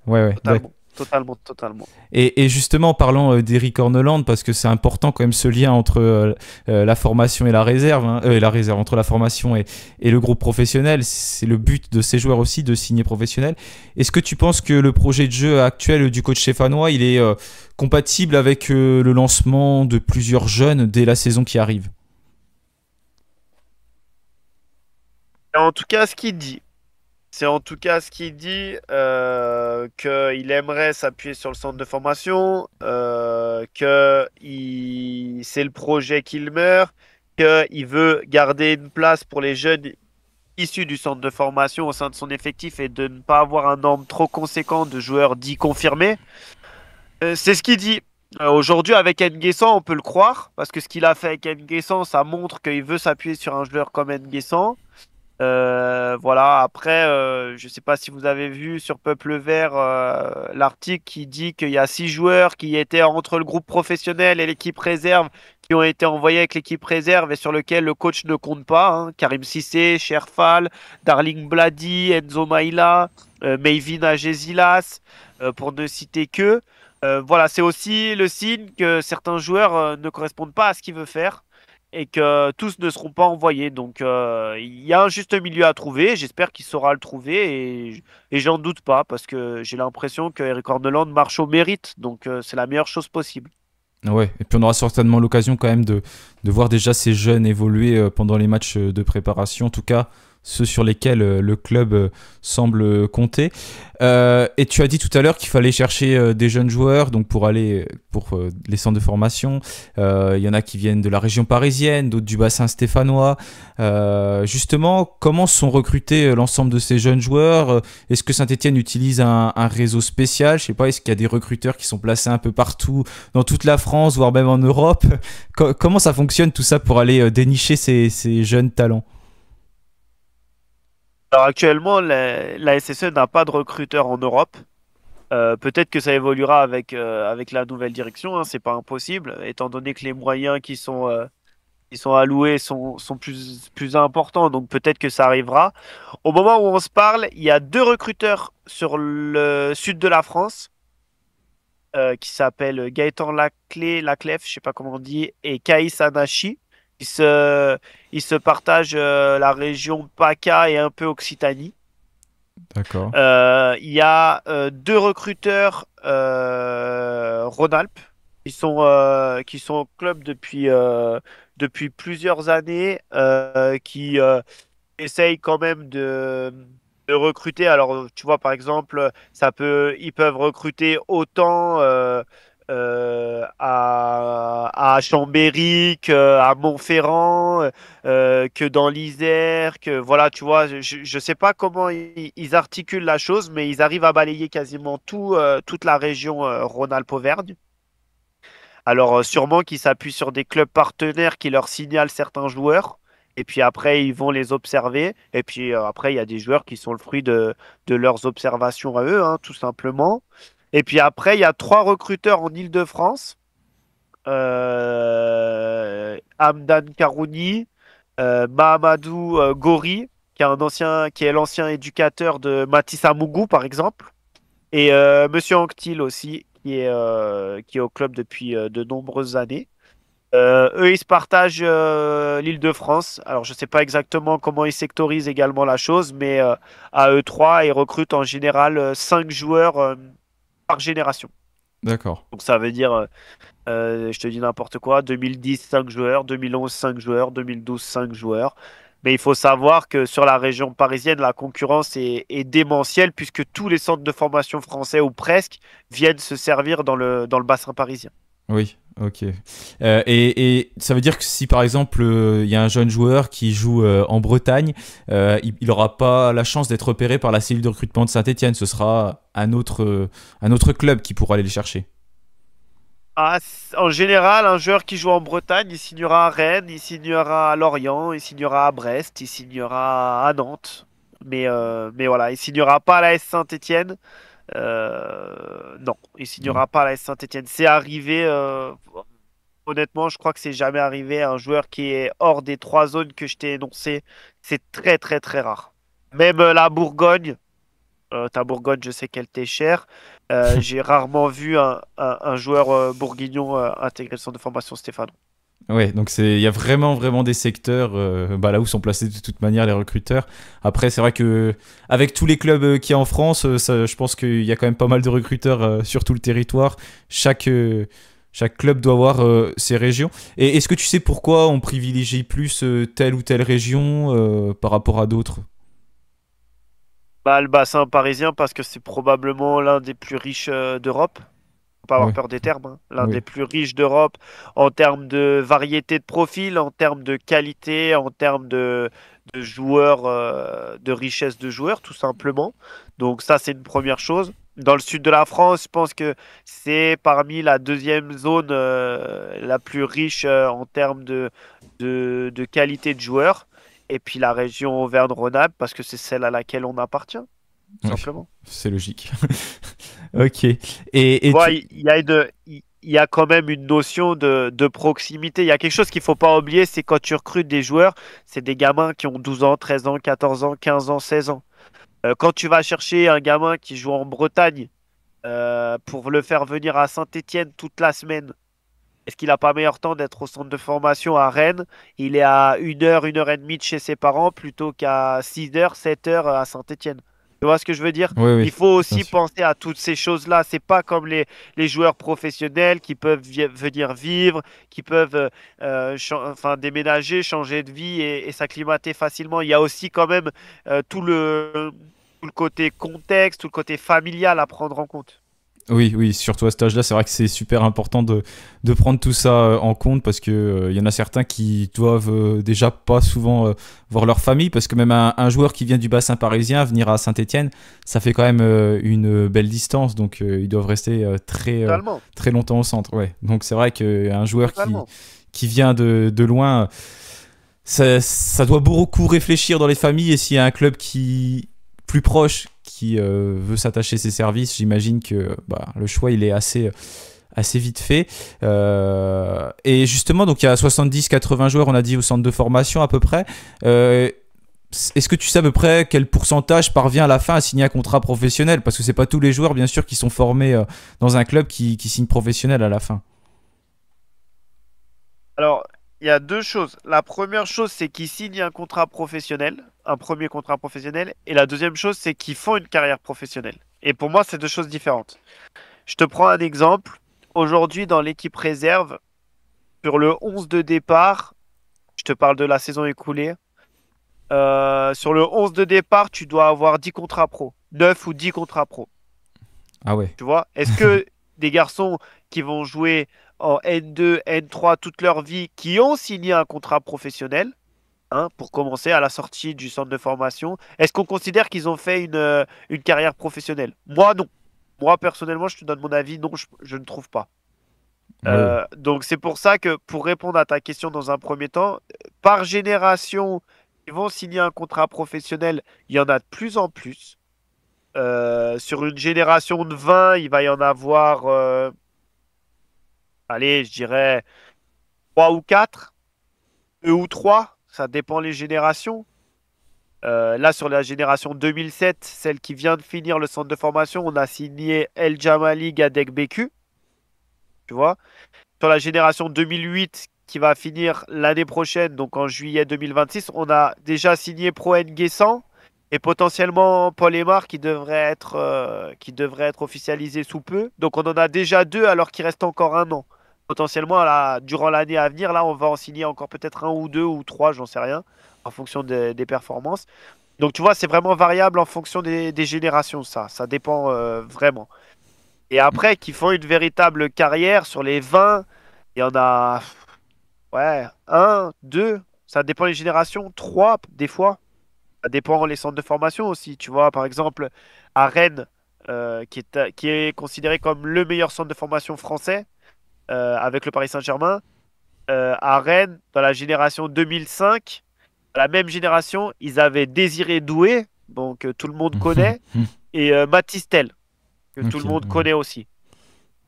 ouais, ouais. totalement, totalement, totalement. Et justement, en parlant d'Eric Horneland, parce que c'est important quand même ce lien entre la formation et la réserve, hein, et la réserve, entre la formation et le groupe professionnel, c'est le but de ces joueurs aussi de signer professionnel. Est-ce que tu penses que le projet de jeu actuel du coach stéphanois, il est compatible avec le lancement de plusieurs jeunes dès la saison qui arrive? Et en tout cas, ce qu'il dit. C'est en tout cas ce qu'il dit, qu'il aimerait s'appuyer sur le centre de formation, c'est le projet qu'il meurt, qu'il veut garder une place pour les jeunes issus du centre de formation au sein de son effectif et de ne pas avoir un nombre trop conséquent de joueurs dits confirmés. C'est ce qu'il dit. Aujourd'hui, avec N'Guessan, on peut le croire, parce que ce qu'il a fait avec N'Guessan, ça montre qu'il veut s'appuyer sur un joueur comme N'Guessan. Voilà, après, je ne sais pas si vous avez vu sur Peuple Vert l'article qui dit qu'il y a 6 joueurs qui étaient entre le groupe professionnel et l'équipe réserve qui ont été envoyés avec l'équipe réserve et sur lequel le coach ne compte pas, hein. Karim Cissé, Sherfal, Darling Bladi, Enzo Maïla, Mayvin Agesilas, pour ne citer que. Voilà, c'est aussi le signe que certains joueurs ne correspondent pas à ce qu'il veut faire et que tous ne seront pas envoyés. Donc il y a un juste milieu à trouver. J'espère qu'il saura le trouver et j'en doute pas parce que j'ai l'impression que Eric Horneland marche au mérite. Donc c'est la meilleure chose possible. Ouais, et puis on aura certainement l'occasion quand même de voir déjà ces jeunes évoluer pendant les matchs de préparation, en tout cas ceux sur lesquels le club semble compter. Et tu as dit tout à l'heure qu'il fallait chercher des jeunes joueurs donc pour aller pour les centres de formation. Il y en a qui viennent de la région parisienne, d'autres du bassin stéphanois. Justement, comment sont recrutés l'ensemble de ces jeunes joueurs? Est-ce que Saint-Étienne utilise un réseau spécial? Je sais pas, est-ce qu'il y a des recruteurs qui sont placés un peu partout dans toute la France, voire même en Europe? Comment ça fonctionne tout ça pour aller dénicher ces jeunes talents? Alors actuellement, la SSE n'a pas de recruteur en Europe. Peut-être que ça évoluera avec la nouvelle direction, hein, c'est pas impossible, étant donné que les moyens qui sont alloués sont plus importants, donc peut-être que ça arrivera. Au moment où on se parle, il y a 2 recruteurs sur le sud de la France qui s'appellent Gaëtan Laclef, je sais pas comment on dit, et Kaïs Anachi. Ils se, ils se partagent la région PACA et un peu Occitanie. D'accord. Il y a 2 recruteurs Rhône-Alpes qui sont au club depuis plusieurs années, qui essayent quand même de recruter. Alors, tu vois, par exemple, ils peuvent recruter autant à Chambéry qu'à Montferrand, que dans l'Isère, que voilà, tu vois, je sais pas comment ils articulent la chose, mais ils arrivent à balayer quasiment toute la région Rhône-Alpes-Auvergne. Alors, sûrement qu'ils s'appuient sur des clubs partenaires qui leur signalent certains joueurs. Et puis après, ils vont les observer. Et puis après, il y a des joueurs qui sont le fruit de leurs observations à eux, hein, tout simplement. Et puis après, il y a trois recruteurs en Île-de-France. Hamdan Karouni, Mahamadou Gori, qui est l'ancien éducateur de Matissa Mougou, par exemple. Et Monsieur Anctil aussi, qui est au club depuis de nombreuses années. Eux, ils se partagent l'Île-de-France. Alors, je ne sais pas exactement comment ils sectorisent également la chose, mais à eux trois, ils recrutent en général 5 joueurs par génération. D'accord. Donc, ça veut dire, je te dis n'importe quoi, 2010, 5 joueurs, 2011, 5 joueurs, 2012, 5 joueurs. Mais il faut savoir que sur la région parisienne, la concurrence est démentielle puisque tous les centres de formation français, ou presque, viennent se servir dans le bassin parisien. Oui, ok. Et ça veut dire que si par exemple il y a un jeune joueur qui joue en Bretagne, il n'aura pas la chance d'être repéré par la cellule de recrutement de Saint-Etienne. Ce sera un autre club qui pourra aller le chercher. Ah, en général, un joueur qui joue en Bretagne, il signera à Rennes, il signera à Lorient, il signera à Brest, il signera à Nantes. Mais voilà, il signera pas à la S Saint-Étienne. Non, il Ouais. signera pas à la S Saint-Étienne. C'est arrivé, honnêtement, je crois que c'est jamais arrivé à un joueur qui est hors des trois zones que je t'ai énoncées. C'est très très très rare. Même la Bourgogne. Ta Bourgogne, je sais qu'elle t'est chère. J'ai rarement vu un joueur bourguignon intégrer le centre de formation Stéphane. Ouais, donc il y a vraiment des secteurs là où sont placés de toute manière les recruteurs. Après, c'est vrai que avec tous les clubs qu'il y a en France, je pense qu'il y a quand même pas mal de recruteurs sur tout le territoire. Chaque club doit avoir ses régions. Et est-ce que tu sais pourquoi on privilégie plus telle ou telle région par rapport à d'autres? Bah, le bassin parisien, parce que c'est probablement l'un des plus riches d'Europe. Faut pas avoir Ouais, peur des termes, hein. L'un des oui, plus riches d'Europe en termes de variété de profil, en termes de qualité, en termes de joueurs, de richesse de joueurs, tout simplement. Donc ça, c'est une première chose. Dans le sud de la France, je pense que c'est parmi la deuxième zone la plus riche en termes de qualité de joueurs. Et puis la région Auvergne-Rhône-Alpes, parce que c'est celle à laquelle on appartient, tout ouais, simplement. c'est logique. Ok. Et Bon, tu... il y a quand même une notion de proximité. Il y a quelque chose qu'il faut pas oublier, c'est quand tu recrutes des joueurs, c'est des gamins qui ont 12 ans, 13 ans, 14 ans, 15 ans, 16 ans. Quand tu vas chercher un gamin qui joue en Bretagne pour le faire venir à Saint-Étienne toute la semaine, est-ce qu'il n'a pas meilleur temps d'être au centre de formation à Rennes? Il est à 1 heure et demie de chez ses parents plutôt qu'à 6 heures, 7 heures à Saint-Étienne. Tu vois ce que je veux dire? Oui, Il oui, faut bien aussi sûr. penser à toutes ces choses-là. C'est pas comme les joueurs professionnels qui peuvent venir vivre, qui peuvent enfin, déménager, changer de vie et s'acclimater facilement. Il y a aussi quand même tout le côté contexte, tout le côté familial à prendre en compte. Oui, oui, surtout à cet âge-là, c'est vrai que c'est super important de prendre tout ça en compte parce que y en a certains qui doivent déjà pas souvent voir leur famille parce que même un joueur qui vient du bassin parisien venir à Saint-Étienne, ça fait quand même une belle distance, donc ils doivent rester Totalement, très longtemps au centre. Ouais. Donc c'est vrai qu'un joueur totalement. qui vient de loin, ça doit beaucoup réfléchir dans les familles et s'il y a un club qui plus proche qui veut s'attacher ses services, j'imagine que le choix il est assez vite fait. Et justement, donc il y a 70-80 joueurs, on a dit, au centre de formation à peu près. Est-ce que tu sais à peu près quel pourcentage parvient à la fin à signer un contrat professionnel? Parce que c'est pas tous les joueurs, bien sûr, qui sont formés dans un club qui signent professionnel à la fin. Alors, il y a deux choses. La première chose, c'est qu'ils signent un contrat professionnel, un premier contrat professionnel. Et la deuxième chose, c'est qu'ils font une carrière professionnelle. Et pour moi, c'est deux choses différentes. Je te prends un exemple. Aujourd'hui, dans l'équipe réserve, sur le 11 de départ, je te parle de la saison écoulée. Sur le 11 de départ, tu dois avoir 10 contrats pro. 9 ou 10 contrats pro. Ah ouais. Tu vois? Est-ce que des garçons qui vont jouer en N2, N3 toute leur vie, qui ont signé un contrat professionnel, hein, pour commencer à la sortie du centre de formation, est-ce qu'on considère qu'ils ont fait une carrière professionnelle? Moi, non. Moi, personnellement, je te donne mon avis, non, je ne trouve pas. Ouais. Donc c'est pour ça que pour répondre à ta question dans un premier temps, par génération, ils vont signer un contrat professionnel, il y en a de plus en plus. Sur une génération de 20, il va y en avoir, allez, je dirais 3 ou 4, 2 ou 3, ça dépend les générations. Là, sur la génération 2007, celle qui vient de finir le centre de formation, on a signé El Jamali Gadek Beku, tu vois. Sur la génération 2008 qui va finir l'année prochaine, donc en juillet 2026, on a déjà signé Pro Nguessan et potentiellement Paul Aymar qui devrait être officialisé sous peu. Donc on en a déjà deux alors qu'il reste encore un an. Potentiellement, là, durant l'année à venir, là, on va en signer encore peut-être un ou deux ou trois, j'en sais rien, en fonction des performances. Donc tu vois, c'est vraiment variable en fonction des générations, ça. Ça dépend vraiment. Et après, qui font une véritable carrière sur les 20, il y en a, ouais, un, deux, ça dépend des générations, trois des fois. Ça dépend les centres de formation aussi. Tu vois, par exemple, à Rennes, qui est considéré comme le meilleur centre de formation français avec le Paris Saint-Germain. À Rennes, dans la génération 2005, la même génération, ils avaient Désiré Doué, donc tout le monde connaît, et Mathys Tel, que tout le Ok. monde connaît aussi.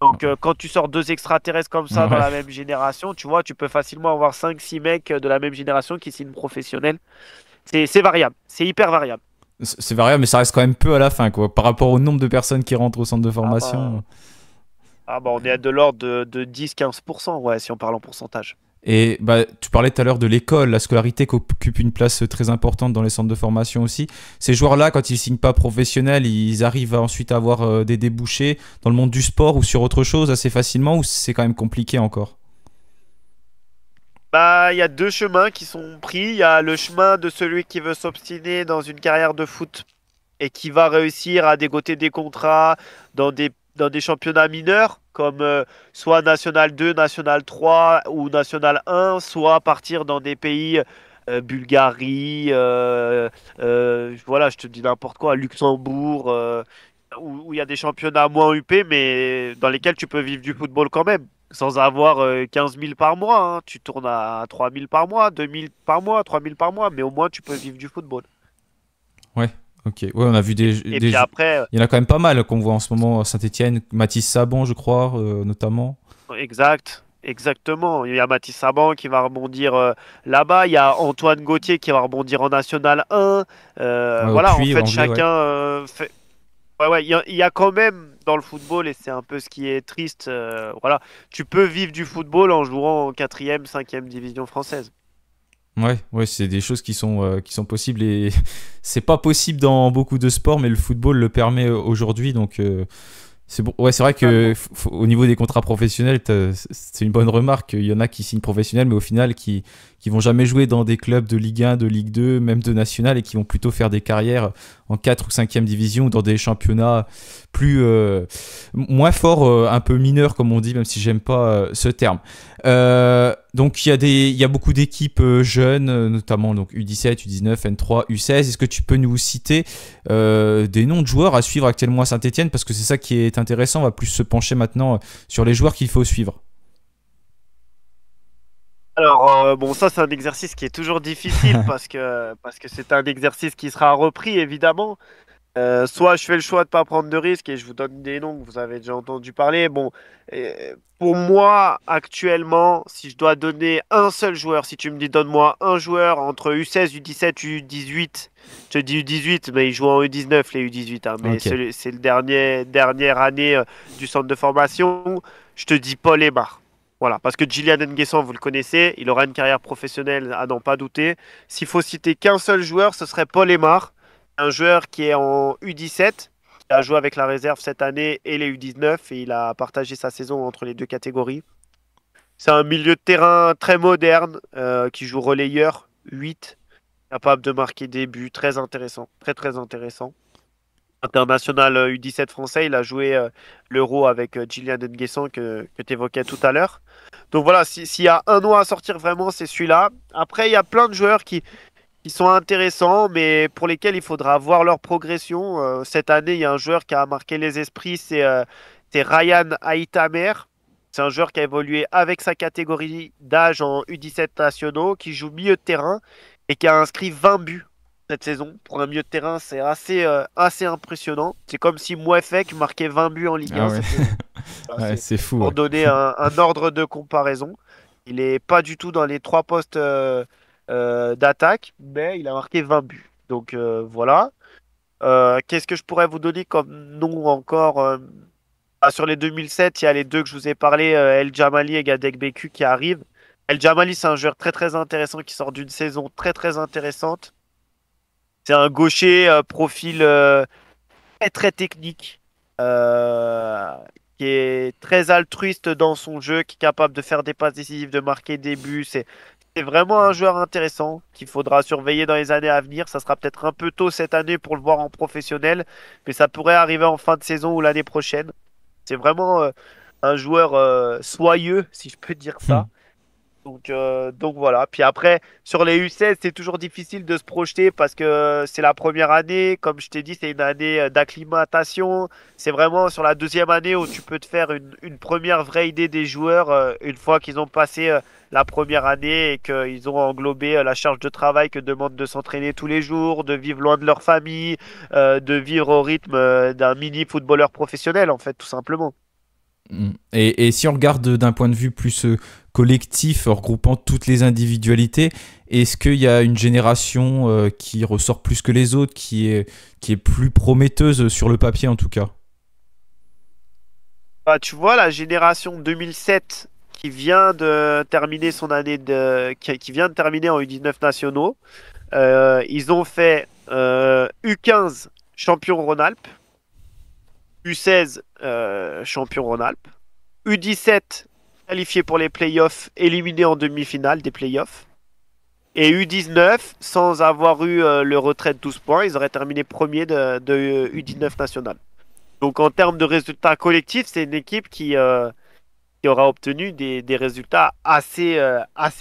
Donc, quand tu sors deux extraterrestres comme ça dans Ouais. la même génération, tu vois, tu peux facilement avoir cinq six mecs de la même génération qui signent professionnels. C'est variable, c'est hyper variable. C'est variable, mais ça reste quand même peu à la fin, quoi. Par rapport au nombre de personnes qui rentrent au centre de Ah bah, formation. on est de l'ordre de 10-15%, ouais, si on parle en pourcentage. Et bah, tu parlais tout à l'heure de l'école, la scolarité qui occupe une place très importante dans les centres de formation aussi. Ces joueurs-là, quand ils signent pas professionnels, ils arrivent à ensuite avoir des débouchés dans le monde du sport ou sur autre chose assez facilement, ou c'est quand même compliqué encore? Bah, il y a deux chemins qui sont pris. Il y a le chemin de celui qui veut s'obstiner dans une carrière de foot et qui va réussir à dégoter des contrats dans des championnats mineurs, comme soit National 2, National 3 ou National 1, soit partir dans des pays, Bulgarie, voilà, je te dis n'importe quoi, Luxembourg, où il y a des championnats moins huppés, mais dans lesquels tu peux vivre du football quand même. Sans avoir 15 000 par mois, hein. Tu tournes à 3 000 par mois, 2 000 par mois, 3 000 par mois, mais au moins tu peux vivre du football. Ouais, ok. Ouais, on a vu Et puis après, Il y en a quand même pas mal qu'on voit en ce moment à Saint-Etienne. Mathis Sabon, je crois, notamment. exactement. Il y a Mathis Saban qui va rebondir là-bas. Il y a Antoine Gauthier qui va rebondir en National 1. Ouais, au Voilà, en Puy, au fait, Angers, ouais. chacun fait. Ouais, ouais, il y a quand même dans le football, et c'est un peu ce qui est triste, voilà, tu peux vivre du football en jouant en quatrième, cinquième division française. Ouais, ouais, c'est des choses qui sont possibles et c'est pas possible dans beaucoup de sports, mais le football le permet aujourd'hui, donc c'est bon. Ouais, c'est vrai que Totalement. au niveau des contrats professionnels, c'est une bonne remarque. Il y en a qui signent professionnels, mais au final qui vont jamais jouer dans des clubs de Ligue 1, de Ligue 2, même de National, et qui vont plutôt faire des carrières en 4 ou cinquième division ou dans des championnats plus moins forts, un peu mineurs comme on dit, même si j'aime pas ce terme. Donc il y a beaucoup d'équipes jeunes, notamment donc U17, U19, N3, U16. Est-ce que tu peux nous citer des noms de joueurs à suivre actuellement à Saint-Etienne, parce que c'est ça qui est intéressant. On va plus se pencher maintenant sur les joueurs qu'il faut suivre. Alors, bon, ça, c'est un exercice qui est toujours difficile parce que c'est un exercice qui sera repris, évidemment. Soit je fais le choix de pas prendre de risques et je vous donne des noms que vous avez déjà entendu parler. Bon, pour moi, actuellement, si je dois donner un seul joueur, si tu me dis donne-moi un joueur entre U16, U17, U18, je te dis U18, mais ils jouent en U19, les U18, hein, mais Ok. c'est le dernière année du centre de formation, je te dis Paul Aymar. Voilà, parce que Gillian Nguessan, vous le connaissez, il aura une carrière professionnelle à n'en pas douter. S'il faut citer qu'un seul joueur, ce serait Paul Aymar, un joueur qui est en U17, qui a joué avec la réserve cette année et les U19, et il a partagé sa saison entre les deux catégories. C'est un milieu de terrain très moderne, qui joue relayeur 8, capable de marquer des buts, très intéressant, très très intéressant. International U17 français, il a joué l'Euro avec Gillian Nguessan que tu évoquais tout à l'heure. Donc voilà, s'il y a un nom à sortir vraiment, c'est celui-là. Après, il y a plein de joueurs qui sont intéressants, mais pour lesquels il faudra voir leur progression. Cette année, il y a un joueur qui a marqué les esprits, c'est Ryan Haïtamer. C'est un joueur qui a évolué avec sa catégorie d'âge en U17 nationaux, qui joue milieu de terrain et qui a inscrit 20 buts cette saison. Pour un milieu de terrain, c'est assez impressionnant. C'est comme si Mouefek marquait 20 buts en Ligue Ah 1 ouais, cette saison. Voilà, ouais, c'est c'est fou. pour Ouais. donner un ordre de comparaison. Il n'est pas du tout dans les trois postes d'attaque, mais il a marqué 20 buts. Donc voilà. Qu'est-ce que je pourrais vous donner comme nom encore sur les 2007, il y a les deux que je vous ai parlé, El Jamali et Gadek Beku qui arrivent. El Jamali, c'est un joueur très très intéressant qui sort d'une saison très très intéressante. C'est un gaucher, profil très très technique, euh, qui est très altruiste dans son jeu, qui est capable de faire des passes décisives, de marquer des buts. C'est vraiment un joueur intéressant qu'il faudra surveiller dans les années à venir. Ça sera peut-être un peu tôt cette année pour le voir en professionnel, mais ça pourrait arriver en fin de saison ou l'année prochaine. C'est vraiment un joueur soyeux, si je peux dire Hmm. ça. Donc voilà. Puis après, sur les U16, c'est toujours difficile de se projeter parce que c'est la première année. Comme je t'ai dit, c'est une année d'acclimatation. C'est vraiment sur la deuxième année où tu peux te faire une première vraie idée des joueurs une fois qu'ils ont passé la première année et qu'ils ont englobé la charge de travail que demande de s'entraîner tous les jours, de vivre loin de leur famille, de vivre au rythme d'un mini footballeur professionnel, en fait, tout simplement. Mm. Et si on regarde d'un point de vue plus collectif, regroupant toutes les individualités, est-ce qu'il y a une génération qui ressort plus que les autres, qui est plus prometteuse sur le papier en tout cas? Bah, tu vois, la génération 2007 qui vient de terminer son année qui vient de terminer en U19 nationaux, ils ont fait U15 champion Rhône-Alpes, U16 champion Rhône-Alpes, U17 qualifié pour les playoffs, éliminé en demi-finale des playoffs, et U19 sans avoir eu le retrait de 12 points, ils auraient terminé premier de U19 national. Donc en termes de résultats collectifs, c'est une équipe qui aura obtenu des résultats assez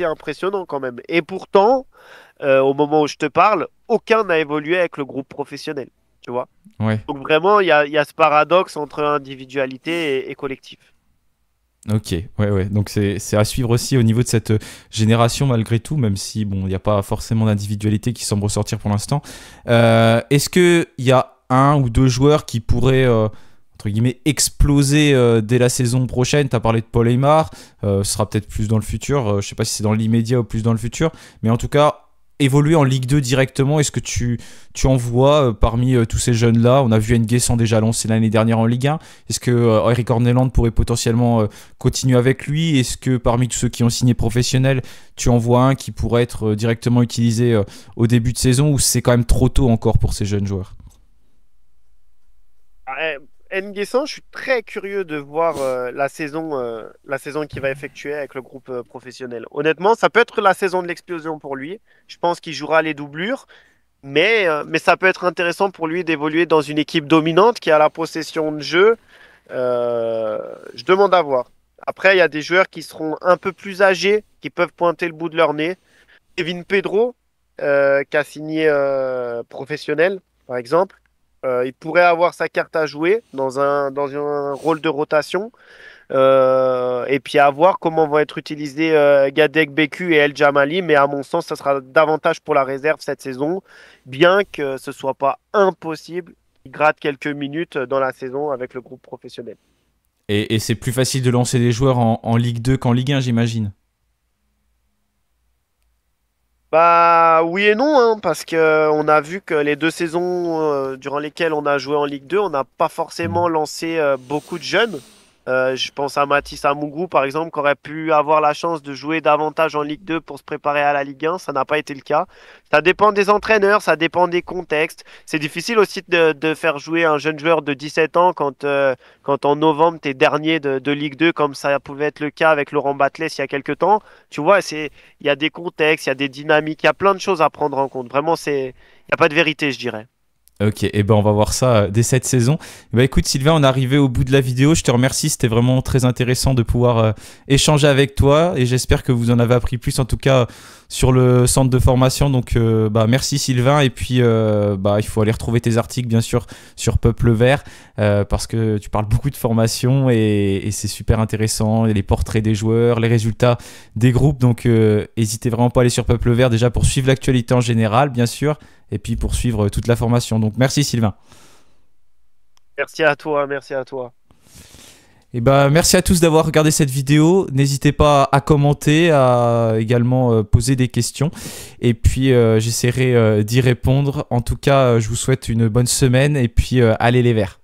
impressionnants quand même. Et pourtant, au moment où je te parle, aucun n'a évolué avec le groupe professionnel. Tu vois? Ouais, Donc vraiment, il y a ce paradoxe entre individualité et collectif. ok, ouais, ouais. Donc c'est à suivre aussi au niveau de cette génération malgré tout, même si bon, il n'y a pas forcément d'individualité qui semble ressortir pour l'instant. Est-ce qu'il y a un ou deux joueurs qui pourraient entre guillemets exploser dès la saison prochaine? Tu as parlé de Paul Aymar, ce sera peut-être plus dans le futur. Je sais pas si c'est dans l'immédiat ou plus dans le futur, mais en tout cas évoluer en Ligue 2 directement, est-ce que tu en vois parmi tous ces jeunes-là? On a vu N'Guessan déjà lancé l'année dernière en Ligue 1. Est-ce que Eric Orneland pourrait potentiellement continuer avec lui? Est-ce que parmi tous ceux qui ont signé professionnel, tu en vois un qui pourrait être directement utilisé au début de saison, ou c'est quand même trop tôt encore pour ces jeunes joueurs? Ah, N'Guessan, je suis très curieux de voir la saison qu'il va effectuer avec le groupe professionnel. Honnêtement, ça peut être la saison de l'explosion pour lui. Je pense qu'il jouera les doublures. Mais ça peut être intéressant pour lui d'évoluer dans une équipe dominante qui a la possession de jeu. Je demande à voir. Après, il y a des joueurs qui seront un peu plus âgés, qui peuvent pointer le bout de leur nez. Kevin Pedro, qui a signé professionnel, par exemple. Il pourrait avoir sa carte à jouer dans un rôle de rotation. Et puis à voir comment vont être utilisés Gadek Beku et El Jamali. Mais à mon sens, ça sera davantage pour la réserve cette saison, bien que ce soit pas impossible qu'ils grattent quelques minutes dans la saison avec le groupe professionnel. Et c'est plus facile de lancer des joueurs en Ligue 2 qu'en Ligue 1, j'imagine. Bah oui et non, hein, parce que on a vu que les deux saisons durant lesquelles on a joué en Ligue 2, on n'a pas forcément Mm. lancé beaucoup de jeunes. Je pense à Mathis Amougou, par exemple, qui aurait pu avoir la chance de jouer davantage en Ligue 2 pour se préparer à la Ligue 1. Ça n'a pas été le cas. Ça dépend des entraîneurs, ça dépend des contextes. C'est difficile aussi de faire jouer un jeune joueur de 17 ans quand en novembre, tu es dernier de Ligue 2, comme ça pouvait être le cas avec Laurent Batles il y a quelques temps. Tu vois, il y a des contextes, il y a des dynamiques, il y a plein de choses à prendre en compte. Vraiment, il n'y a pas de vérité, je dirais. Ok, et ben on va voir ça dès cette saison. Bah écoute Sylvain, on est arrivé au bout de la vidéo. Je te remercie, c'était vraiment très intéressant de pouvoir échanger avec toi et j'espère que vous en avez appris plus en tout cas sur le centre de formation. Donc bah merci Sylvain et puis bah il faut aller retrouver tes articles bien sûr sur Peuple Vert parce que tu parles beaucoup de formation et c'est super intéressant. Et les portraits des joueurs, les résultats des groupes. Donc n'hésitez vraiment pas à aller sur Peuple Vert déjà pour suivre l'actualité en général bien sûr et puis pour suivre toute la formation. Donc merci Sylvain. Merci à toi, merci à toi. Et bah, merci à tous d'avoir regardé cette vidéo. N'hésitez pas à commenter, à également poser des questions. Et puis j'essaierai d'y répondre. En tout cas, je vous souhaite une bonne semaine et puis allez les Verts.